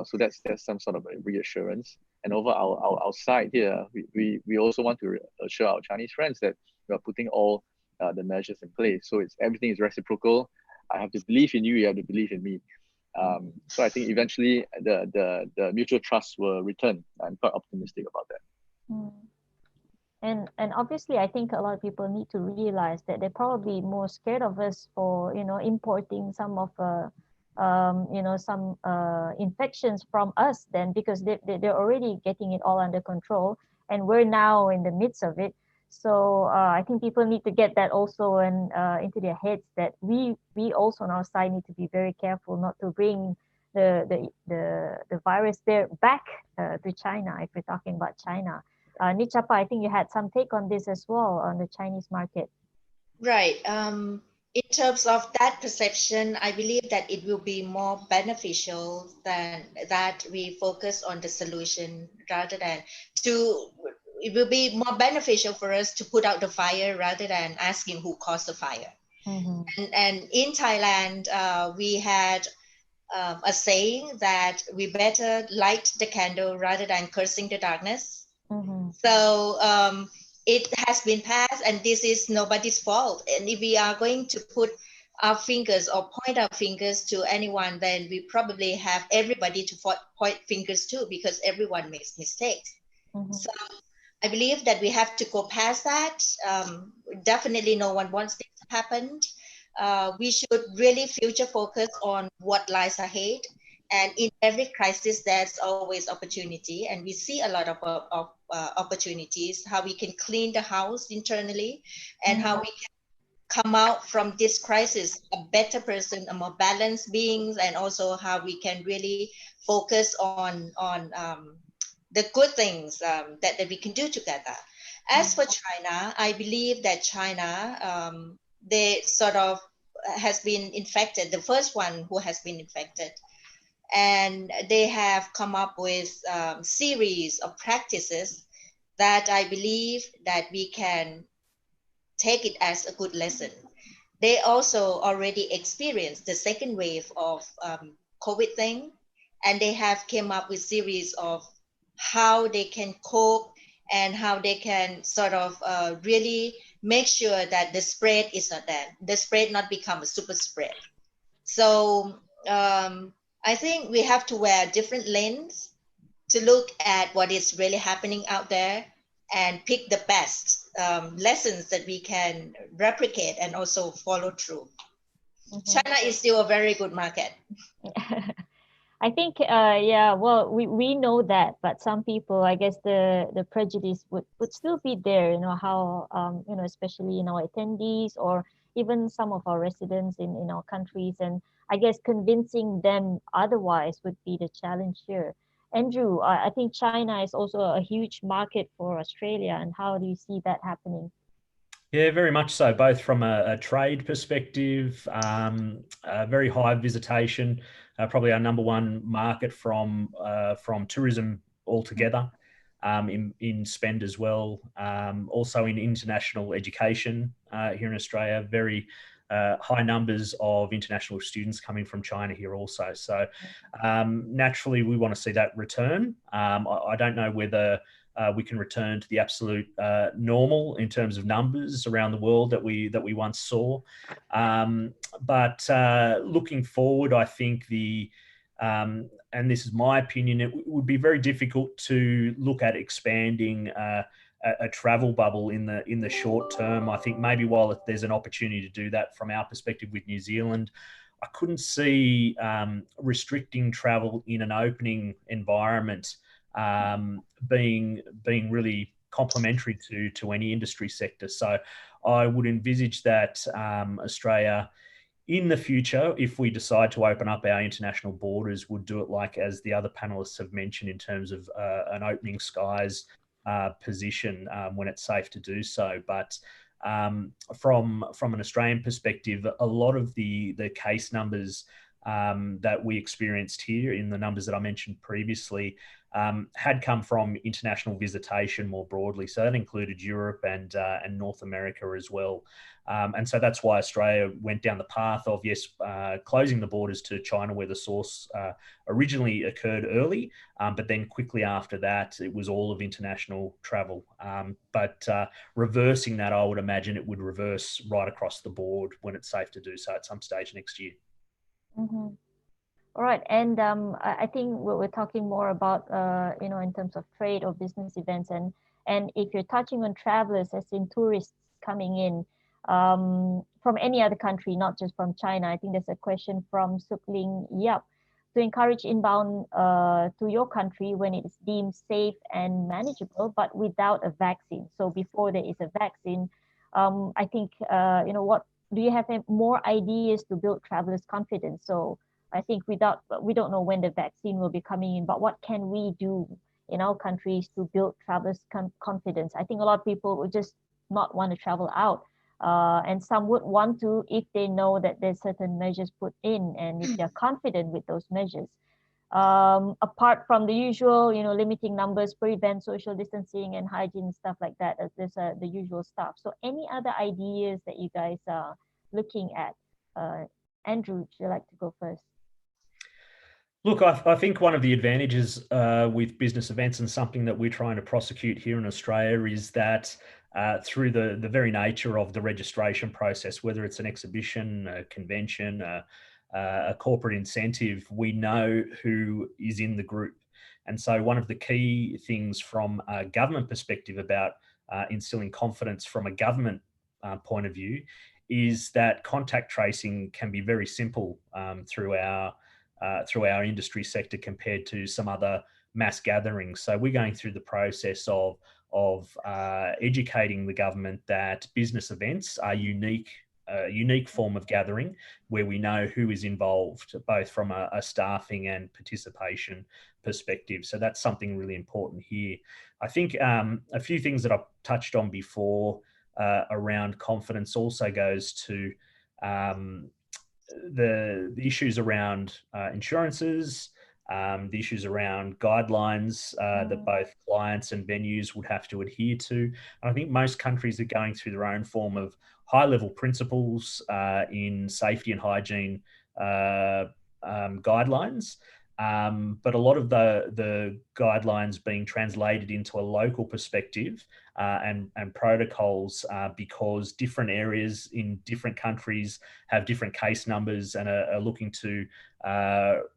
So that's some sort of a reassurance. And over our side here, we also want to assure our Chinese friends that we are putting all the measures in place. So everything is reciprocal. I have to believe in you, you have to believe in me. So I think eventually the mutual trust will return. I'm quite optimistic about that. Mm. And obviously, I think a lot of people need to realize that they're probably more scared of us for, importing some of some infections from us then, because they're already getting it all under control, and we're now in the midst of it. So I think people need to get that also into their heads, that we also on our side need to be very careful not to bring the virus there back to China, if we're talking about China. Nichapa, I think you had some take on this as well on the Chinese market. Right. In terms of that perception, I believe that it will be more beneficial than that we focus on the solution rather than to. It will be more beneficial for us to put out the fire rather than asking who caused the fire. Mm-hmm. And in Thailand, we had a saying that we better light the candle rather than cursing the darkness. Mm-hmm. So it has been passed, and this is nobody's fault. And if we are going to put our fingers or point our fingers to anyone, then we probably have everybody to point fingers to, because everyone makes mistakes. Mm-hmm. So I believe that we have to go past that. Definitely no one wants this to happen. We should really future focus on what lies ahead. And in every crisis, there's always opportunity. And we see a lot of opportunities, how we can clean the house internally, and how we can come out from this crisis a better person, a more balanced beings, and also how we can really focus on the good things that we can do together. As for China, I believe that China, they sort of has been infected, the first one who has been infected. And they have come up with series of practices that I believe that we can take it as a good lesson. They also already experienced the second wave of COVID thing, and they have came up with series of how they can cope and how they can sort of really make sure that the spread is not that, the spread not become a super spread. So I think we have to wear a different lens to look at what is really happening out there and pick the best lessons that we can replicate and also follow through. Mm-hmm. China is still a very good market. I think, yeah, well, we know that, but some people, I guess the prejudice would still be there, how, especially in our attendees or even some of our residents in our countries. And I guess convincing them otherwise would be the challenge here. Andrew, I think China is also a huge market for Australia. And how do you see that happening? Yeah, very much so, both from a trade perspective, very high visitation, probably our number one market from tourism altogether, in spend as well. Also in international education here in Australia, very high numbers of international students coming from China here also. So naturally, we want to see that return. I don't know whether we can return to the absolute normal in terms of numbers around the world that we once saw. But looking forward, I think and this is my opinion, it would be very difficult to look at expanding a travel bubble in the short term. I think maybe while there's an opportunity to do that from our perspective with New Zealand, I couldn't see restricting travel in an opening environment being really complementary to any industry sector. So I would envisage that Australia in the future, if we decide to open up our international borders, would do it like as the other panelists have mentioned in terms of an opening skies position when it's safe to do so. But from an Australian perspective, a lot of the case numbers that we experienced here in the numbers that I mentioned previously had come from international visitation more broadly. So that included Europe and North America as well. And so that's why Australia went down the path of, yes, closing the borders to China, where the source originally occurred early, but then quickly after that, it was all of international travel. But reversing that, I would imagine it would reverse right across the board when it's safe to do so at some stage next year. Mm-hmm. All right, and I think we're talking more about in terms of trade or business events, and if you're touching on travelers, as in tourists coming in from any other country, not just from China. I think there's a question from Sukling Yap. To encourage inbound to your country when it is deemed safe and manageable, but without a vaccine. So before there is a vaccine, I think what do you have more ideas to build travelers' confidence? So I think we don't know when the vaccine will be coming in, but what can we do in our countries to build travelers' confidence? I think a lot of people would just not want to travel out, and some would want to if they know that there's certain measures put in, and if they're confident with those measures. Apart from the usual, limiting numbers, prevent social distancing and hygiene, stuff like that. There's the usual stuff. So any other ideas that you guys are looking at? Andrew, would you like to go first? Look, I think one of the advantages with business events, and something that we're trying to prosecute here in Australia, is that through the very nature of the registration process, whether it's an exhibition, a convention, a corporate incentive, we know who is in the group. And so one of the key things from a government perspective about instilling confidence from a government point of view is that contact tracing can be very simple through our industry sector compared to some other mass gatherings. So we're going through the process of educating the government that business events are a unique form of gathering where we know who is involved, both from a staffing and participation perspective. So that's something really important here. I think a few things that I've touched on before around confidence also goes to the issues around insurances, the issues around guidelines that both clients and venues would have to adhere to. And I think most countries are going through their own form of high-level principles in safety and hygiene guidelines. But a lot of the guidelines being translated into a local perspective and protocols because different areas in different countries have different case numbers and are looking to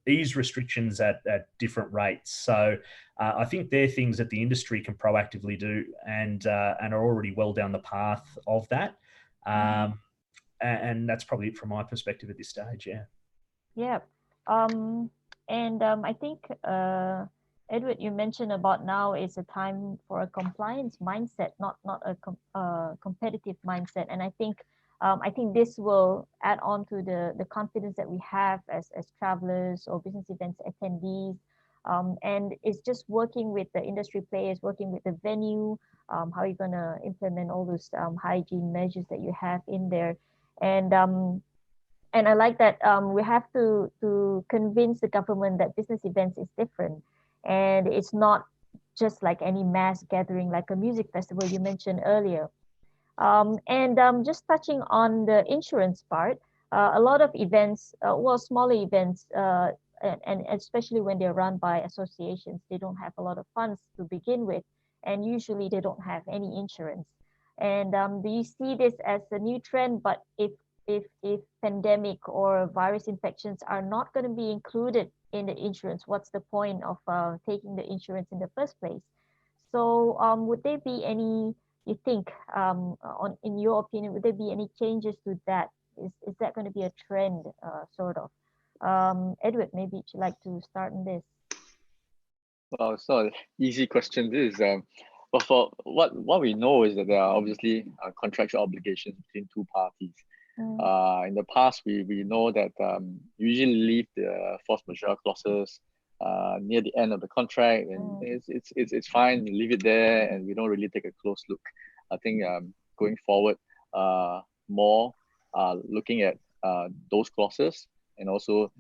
ease restrictions at different rates. So I think they're things that the industry can proactively do and are already well down the path of that. And that's probably it from my perspective at this stage. Yeah. Yeah. And I think, Edward, you mentioned about now is a time for a compliance mindset, not a competitive mindset. And I think this will add on to the confidence that we have as travelers or business events attendees. And it's just working with the industry players, working with the venue, how you're going to implement all those hygiene measures that you have in there. And I like that we have to convince the government that business events is different. And it's not just like any mass gathering, like a music festival you mentioned earlier. Just touching on the insurance part, a lot of events, smaller events, and especially when they're run by associations, they don't have a lot of funds to begin with. And usually they don't have any insurance. And do you see this as a new trend? But if pandemic or virus infections are not going to be included in the insurance, what's the point of taking the insurance in the first place? So would there be any, you think, in your opinion, would there be any changes to that? Is that going to be a trend, sort of? Edward, maybe you'd like to start on this. Well, it's not an easy question. This is, but for what we know is that there are obviously contractual obligations between two parties. In the past, we know that usually leave the force majeure clauses near the end of the contract, and it's fine. You leave it there, and we don't really take a close look. I think going forward, more looking at those clauses and also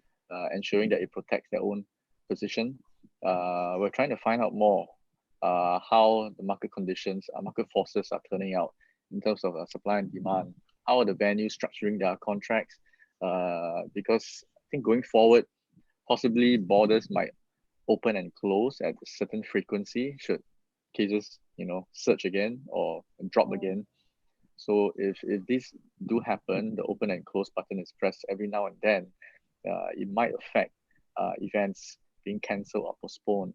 ensuring that it protects their own position. We're trying to find out more how the market conditions, market forces are turning out in terms of supply and demand. How are the venues structuring their contracts? Because I think going forward, possibly borders might open and close at a certain frequency should cases surge again or drop again. So if these do happen, the open and close button is pressed every now and then, it might affect events being cancelled or postponed.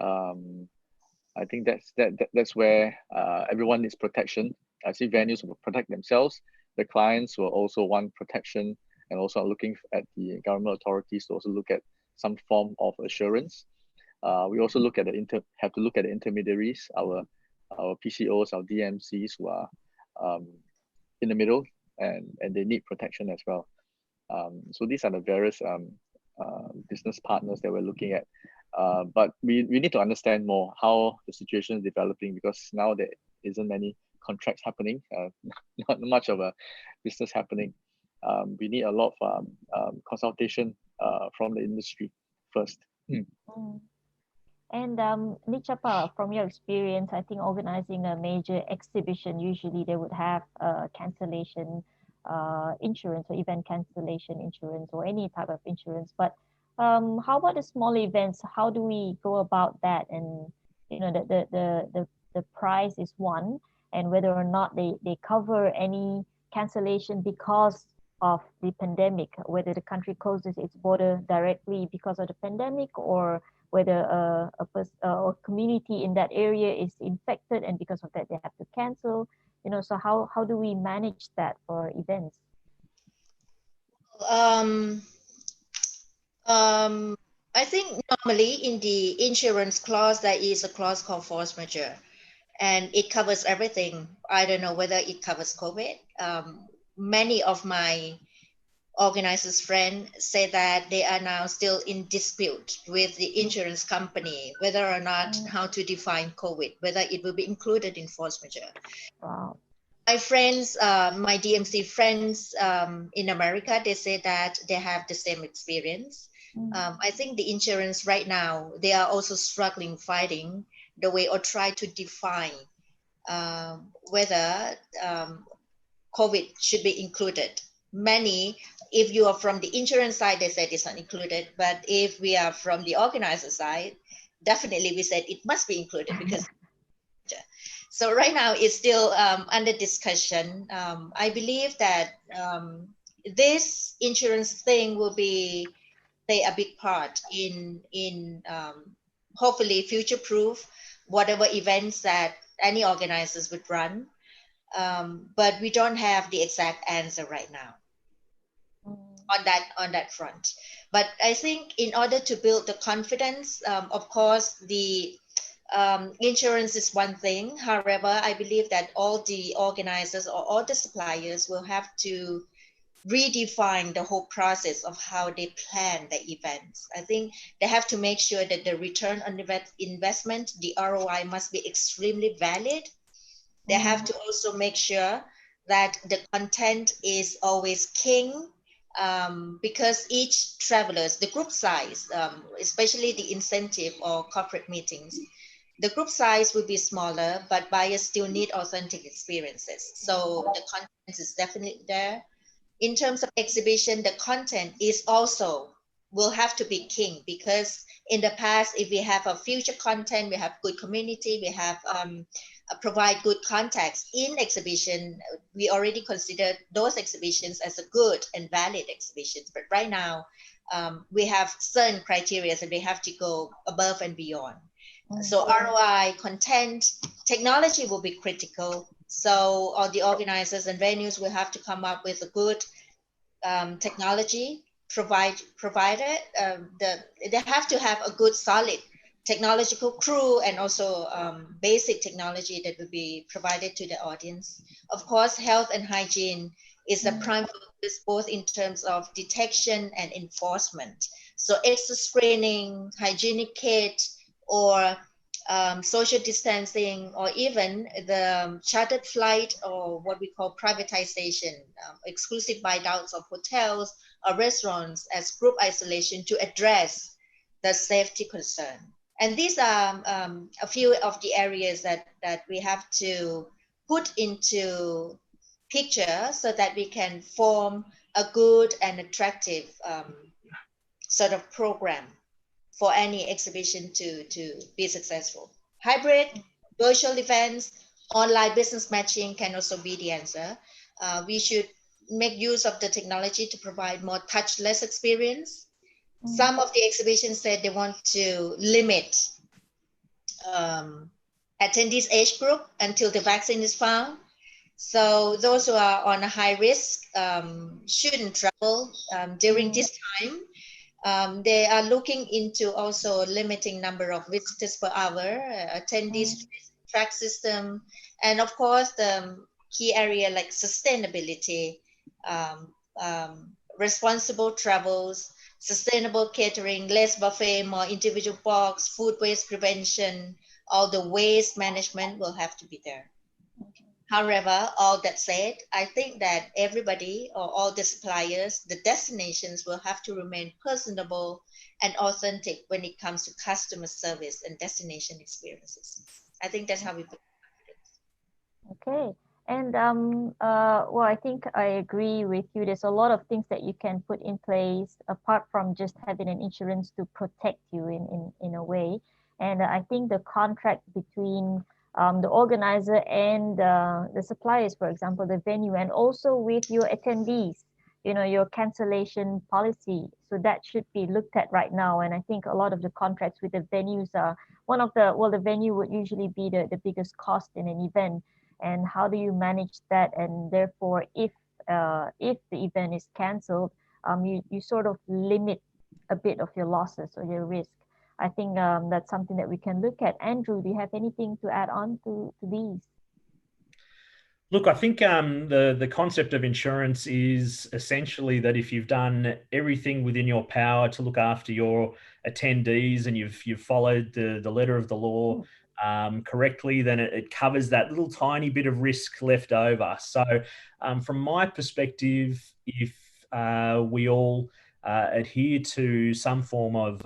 I think that's where everyone needs protection. I see venues will protect themselves. The clients will also want protection, and also are looking at the government authorities to also look at some form of assurance. We also have to look at the intermediaries, our PCOs, our DMCs who are in the middle, and they need protection as well. So these are the various business partners that we're looking at. But we need to understand more how the situation is developing, because now there isn't many contracts happening, not much of a business happening. We need a lot of consultation from the industry first. And Nichapa, from your experience, I think organizing a major exhibition, usually they would have cancellation insurance or event cancellation insurance or any type of insurance. But how about the small events? How do we go about that? And the price is one, and whether or not they cover any cancellation because of the pandemic, whether the country closes its border directly because of the pandemic, or whether a community in that area is infected and because of that they have to cancel. So how do we manage that for events? I think normally in the insurance clause there is a clause called force majeure, and it covers everything. I don't know whether it covers COVID. Many of my organizers' friends say that they are now still in dispute with the insurance company whether or not how to define COVID, whether it will be included in force majeure. Wow. My friends, my DMC friends in America, they say that they have the same experience. I think the insurance right now, they are also struggling, fighting the way, or try to define whether COVID should be included. Many, if you are from the insurance side, they said it's not included. But if we are from the organizer side, definitely we said it must be included because. So right now it's still under discussion. I believe that this insurance thing will play a big part in hopefully future-proof whatever events that any organizers would run. But we don't have the exact answer right now on that front. But I think in order to build the confidence, of course, the insurance is one thing. However, I believe that all the organizers or all the suppliers will have to redefine the whole process of how they plan the events. I think they have to make sure that the return on investment, the ROI, must be extremely valid. They have to also make sure that the content is always king, because each travelers, the group size, especially the incentive or corporate meetings, the group size will be smaller, but buyers still need authentic experiences. So the content is definitely there. In terms of exhibition, the content is also will have to be king, because in the past, if we have a future content, we have good community, we have provide good context in exhibition, we already consider those exhibitions as a good and valid exhibitions. But right now, we have certain criteria and we have to go above and beyond. So ROI, content, technology will be critical. So all the organizers and venues will have to come up with a good technology provided. They have to have a good, solid technological crew, and also basic technology that will be provided to the audience. Of course, health and hygiene is the prime focus, both in terms of detection and enforcement. So extra screening, hygienic kit, or social distancing, or even the chartered flight, or what we call privatization, exclusive buy-outs of hotels or restaurants as group isolation to address the safety concern. And these are a few of the areas that we have to put into picture so that we can form a good and attractive sort of program for any exhibition to be successful. Hybrid, virtual events, online business matching can also be the answer. We should make use of the technology to provide more touchless experience. Some of the exhibitions said they want to limit attendees age group until the vaccine is found. So those who are on a high risk shouldn't travel during this time. They are looking into also limiting number of visitors per hour, attendees track system, and of course the key area like sustainability, responsible travels, sustainable catering, less buffet, more individual box, food waste prevention, all the waste management will have to be there. However, all that said, I think that everybody or all the suppliers, the destinations will have to remain personable and authentic when it comes to customer service and destination experiences. I think that's how we put it. Okay. And well, I think I agree with you. There's a lot of things that you can put in place apart from just having an insurance to protect you in a way. And I think the contract between the organizer and the suppliers, for example, the venue, and also with your attendees, you know, your cancellation policy. So that should be looked at right now. And I think a lot of the contracts with the venues are one of the, well, the venue would usually be the biggest cost in an event. And how do you manage that? And therefore, if the event is canceled, you sort of limit a bit of your losses or your risk. I think that's something that we can look at. Andrew, do you have anything to add on to these? Look, I think the concept of insurance is essentially that if you've done everything within your power to look after your attendees and you've followed the letter of the law correctly, then it covers that little tiny bit of risk left over. So from my perspective, if we all adhere to some form of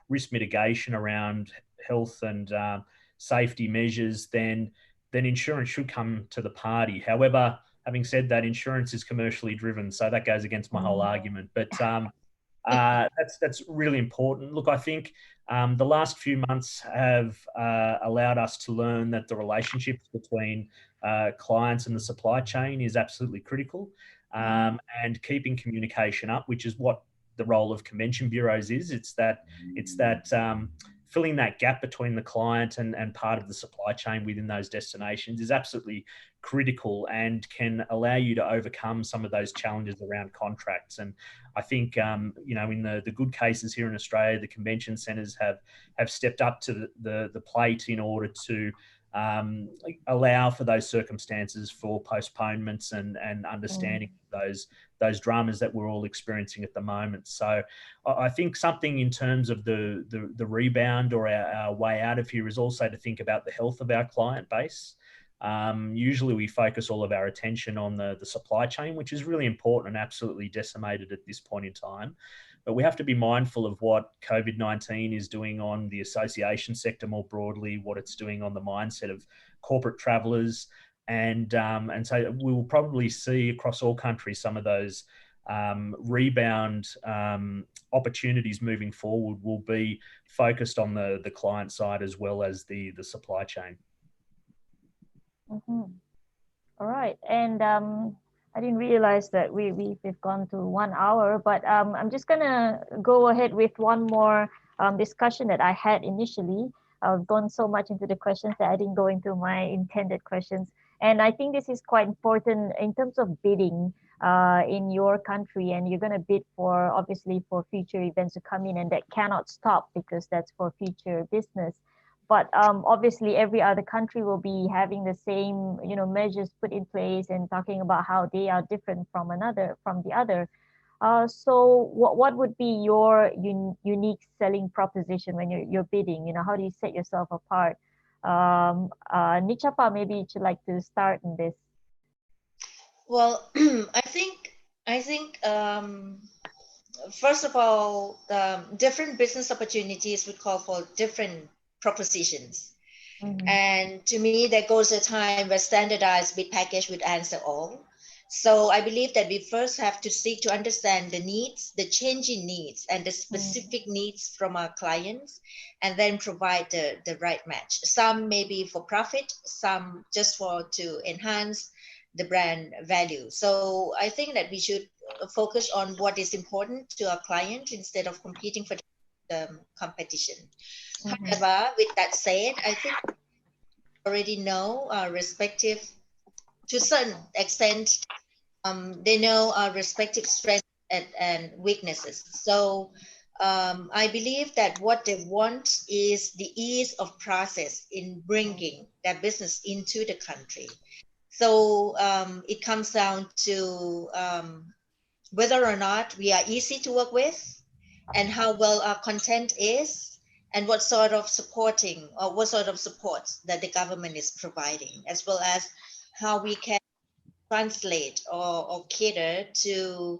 risk mitigation around health and safety measures, then insurance should come to the party. However, having said that, insurance is commercially driven, so that goes against my whole argument. But that's really important. Look, I think the last few months have allowed us to learn that the relationship between clients and the supply chain is absolutely critical, and keeping communication up, which is what the role of convention bureaus is. It's that filling that gap between the client and part of the supply chain within those destinations is absolutely critical and can allow you to overcome some of those challenges around contracts. And I think, you know, in the good cases here in Australia, the convention centres have stepped up to the plate in order to allow for those circumstances for postponements and understanding those dramas that we're all experiencing at the moment. So I think something in terms of the rebound or our way out of here is also to think about the health of our client base. Usually we focus all of our attention on the supply chain, which is really important and absolutely decimated at this point in time. But we have to be mindful of what COVID-19 is doing on the association sector more broadly, what it's doing on the mindset of corporate travellers. And so we will probably see across all countries some of those rebound opportunities moving forward will be focused on the client side as well as the supply chain. All right. And I didn't realize that we've gone to 1 hour, but I'm just gonna go ahead with one more discussion that I had initially. I've gone so much into the questions that I didn't go into my intended questions. And I think this is quite important in terms of bidding in your country, and you're gonna bid for, obviously, for future events to come in, and that cannot stop because that's for future business. But obviously, every other country will be having the same, you know, measures put in place and talking about how they are different from the other. So what would be your unique selling proposition when you're bidding? You know, how do you set yourself apart? Nichapa, maybe you'd like to start in this. Well, I think first of all, different business opportunities would call for different propositions. And to me, there goes a time where standardized bid package would answer all. So I believe that we first have to seek to understand the needs, the changing needs, and the specific needs from our clients, and then provide the right match. Some may be for profit, some just to enhance the brand value. So I think that we should focus on what is important to our client instead of competing for the competition. However, with that said, I think already know our respective, to a certain extent, they know our respective strengths and weaknesses. So I believe that what they want is the ease of process in bringing their business into the country. So it comes down to whether or not we are easy to work with, and how well our content is, and what sort of supporting or what sort of supports that the government is providing, as well as how we can translate or cater to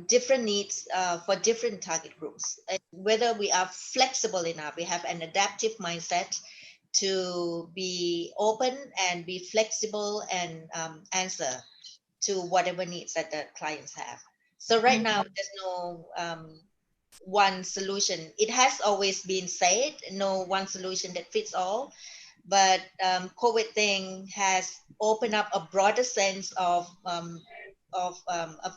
different needs for different target groups. And whether we are flexible enough, we have an adaptive mindset to be open and be flexible and answer to whatever needs that the clients have. So right now, there's no one solution. It has always been said, no one solution that fits all. But COVID thing has opened up a broader sense of a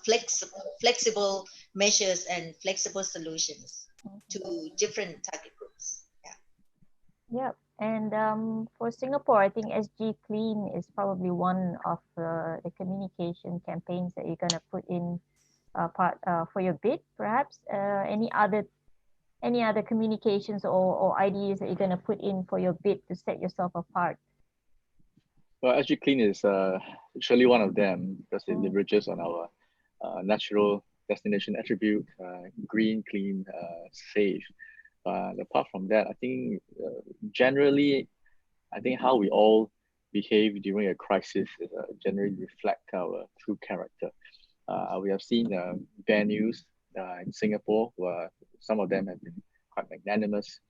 flexible measures and flexible solutions to different target groups. Yeah. Yep. And for Singapore, I think SG Clean is probably one of the communication campaigns that you're gonna put in for your bid, perhaps. Any other communications or ideas that you're gonna put in for your bid to set yourself apart? Well, SG Clean is surely one of them because it leverages on our natural destination attribute, green, clean, safe. Apart from that, I think generally, I think how we all behave during a crisis generally reflect our true character. We have seen venues in Singapore where some of them have been quite magnanimous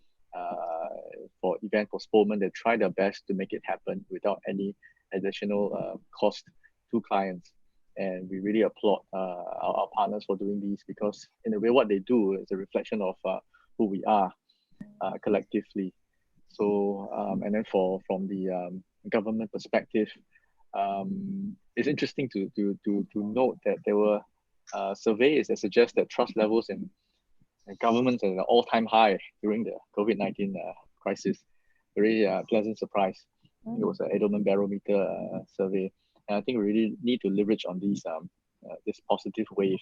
for event postponement. They try their best to make it happen without any additional cost to clients. And we really applaud our partners for doing these, because in a way what they do is a reflection of who we are collectively. So and then from the government perspective, it's interesting to note that there were surveys that suggest that trust levels in governments at an all-time high during the COVID-19 crisis. Very pleasant surprise. It was an Edelman Barometer survey, and I think we really need to leverage on these this positive wave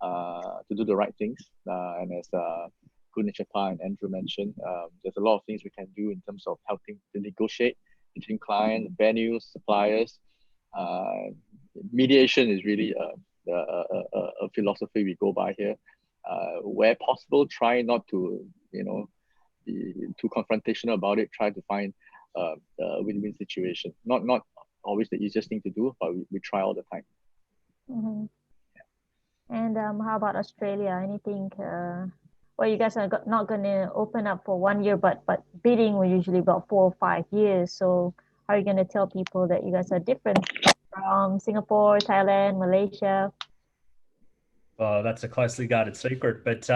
to do the right things. And as Good Nature Pa and Andrew mentioned, there's a lot of things we can do in terms of helping to negotiate between clients, venues, suppliers. Mediation is really a philosophy we go by here. Where possible, try not to be too confrontational about it. Try to find a win-win situation. Not always the easiest thing to do, but we try all the time. And how about Australia? Anything? Well, you guys are not going to open up for 1 year, but bidding will usually about 4 or 5 years. So how are you going to tell people that you guys are different from Singapore, Thailand, Malaysia? Well, that's a closely guarded secret. But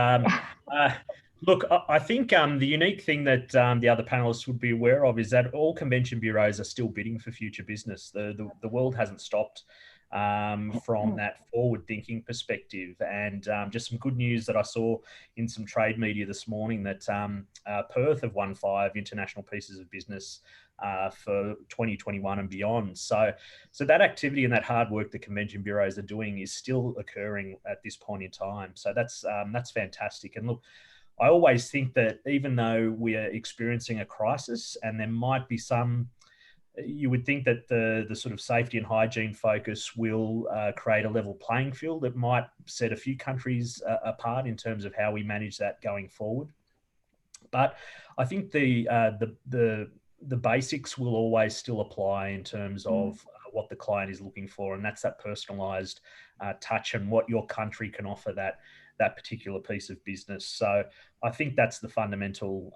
look, I think the unique thing that the other panelists would be aware of is that all convention bureaus are still bidding for future business. The world hasn't stopped from that forward-thinking perspective. And just some good news that I saw in some trade media this morning that Perth have won 5 international pieces of business for 2021 and beyond. So that activity and that hard work the convention bureaus are doing is still occurring at this point in time. So that's fantastic. And look, I always think that even though we are experiencing a crisis, and there might be some, you would think that the sort of safety and hygiene focus will create a level playing field that might set a few countries apart in terms of how we manage that going forward. But I think the basics will always still apply in terms of what the client is looking for, and that's that personalized touch and what your country can offer that that particular piece of business. So I think that's the fundamental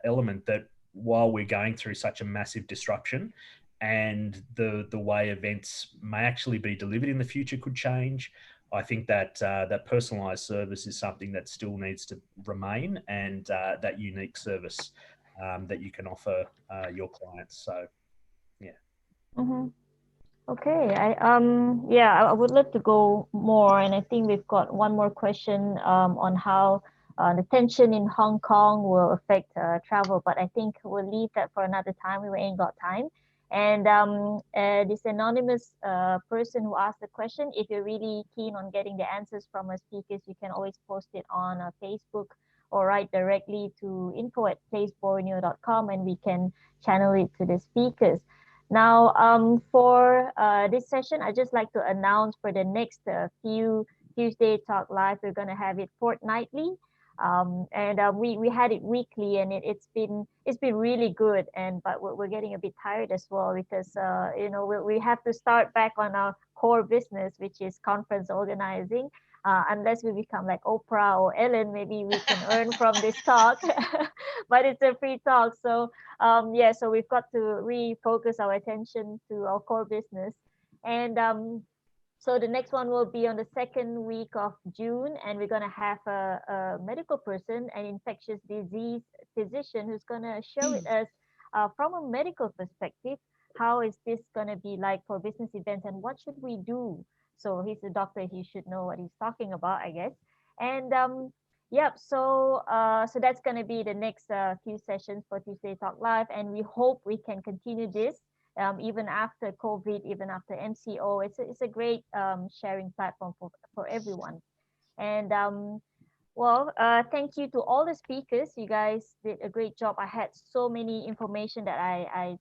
element, that while we're going through such a massive disruption and the way events may actually be delivered in the future could change, I think that that personalised service is something that still needs to remain, and that unique service that you can offer your clients. So, yeah. Mm-hmm. Okay, I would love to go more, and I think we've got one more question on how the tension in Hong Kong will affect travel, but I think we'll leave that for another time. We ain't got time. And this anonymous person who asked the question, if you're really keen on getting the answers from our speakers, you can always post it on Facebook or write directly to info@placeborneo.com, and we can channel it to the speakers. Now, for this session, I'd just like to announce for the next few Tuesday Talk Live, we're going to have it fortnightly. We had it weekly, and it's been really good. But we're getting a bit tired as well, because we have to start back on our core business, which is conference organizing. Unless we become like Oprah or Ellen, maybe we can earn from this talk. But it's a free talk, so so we've got to refocus our attention to our core business. And so the next one will be on the second week of June, and we're going to have a medical person, an infectious disease physician, who's going to share with us from a medical perspective, how is this going to be like for business events, and what should we do? So he's a doctor, he should know what he's talking about, I guess. And so that's going to be the next few sessions for Tuesday Talk Live, and we hope we can continue this even after COVID, even after MCO. It's a great sharing platform for everyone. And thank you to all the speakers. You guys did a great job. I had so many information that I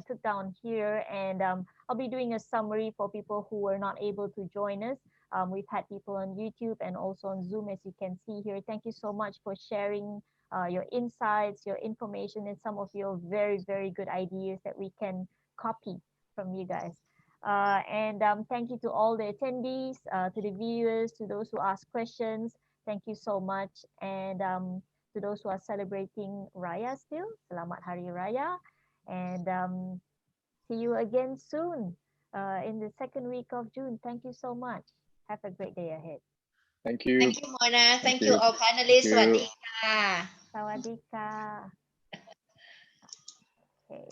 took down here, and I'll be doing a summary for people who were not able to join us. We've had people on YouTube and also on Zoom, as you can see here. Thank you so much for sharing your insights, your information, and some of your very, very good ideas that we can copy from you guys. Thank you to all the attendees, to the viewers, to those who asked questions. Thank you so much. And to those who are celebrating Raya still, Selamat Hari Raya. And see you again soon in the second week of June. Thank you so much. Have a great day ahead. Thank you. Thank you, Mona. Thank you, all panelists. Thank you. Sawadee ka. Sawadee ka. Okay.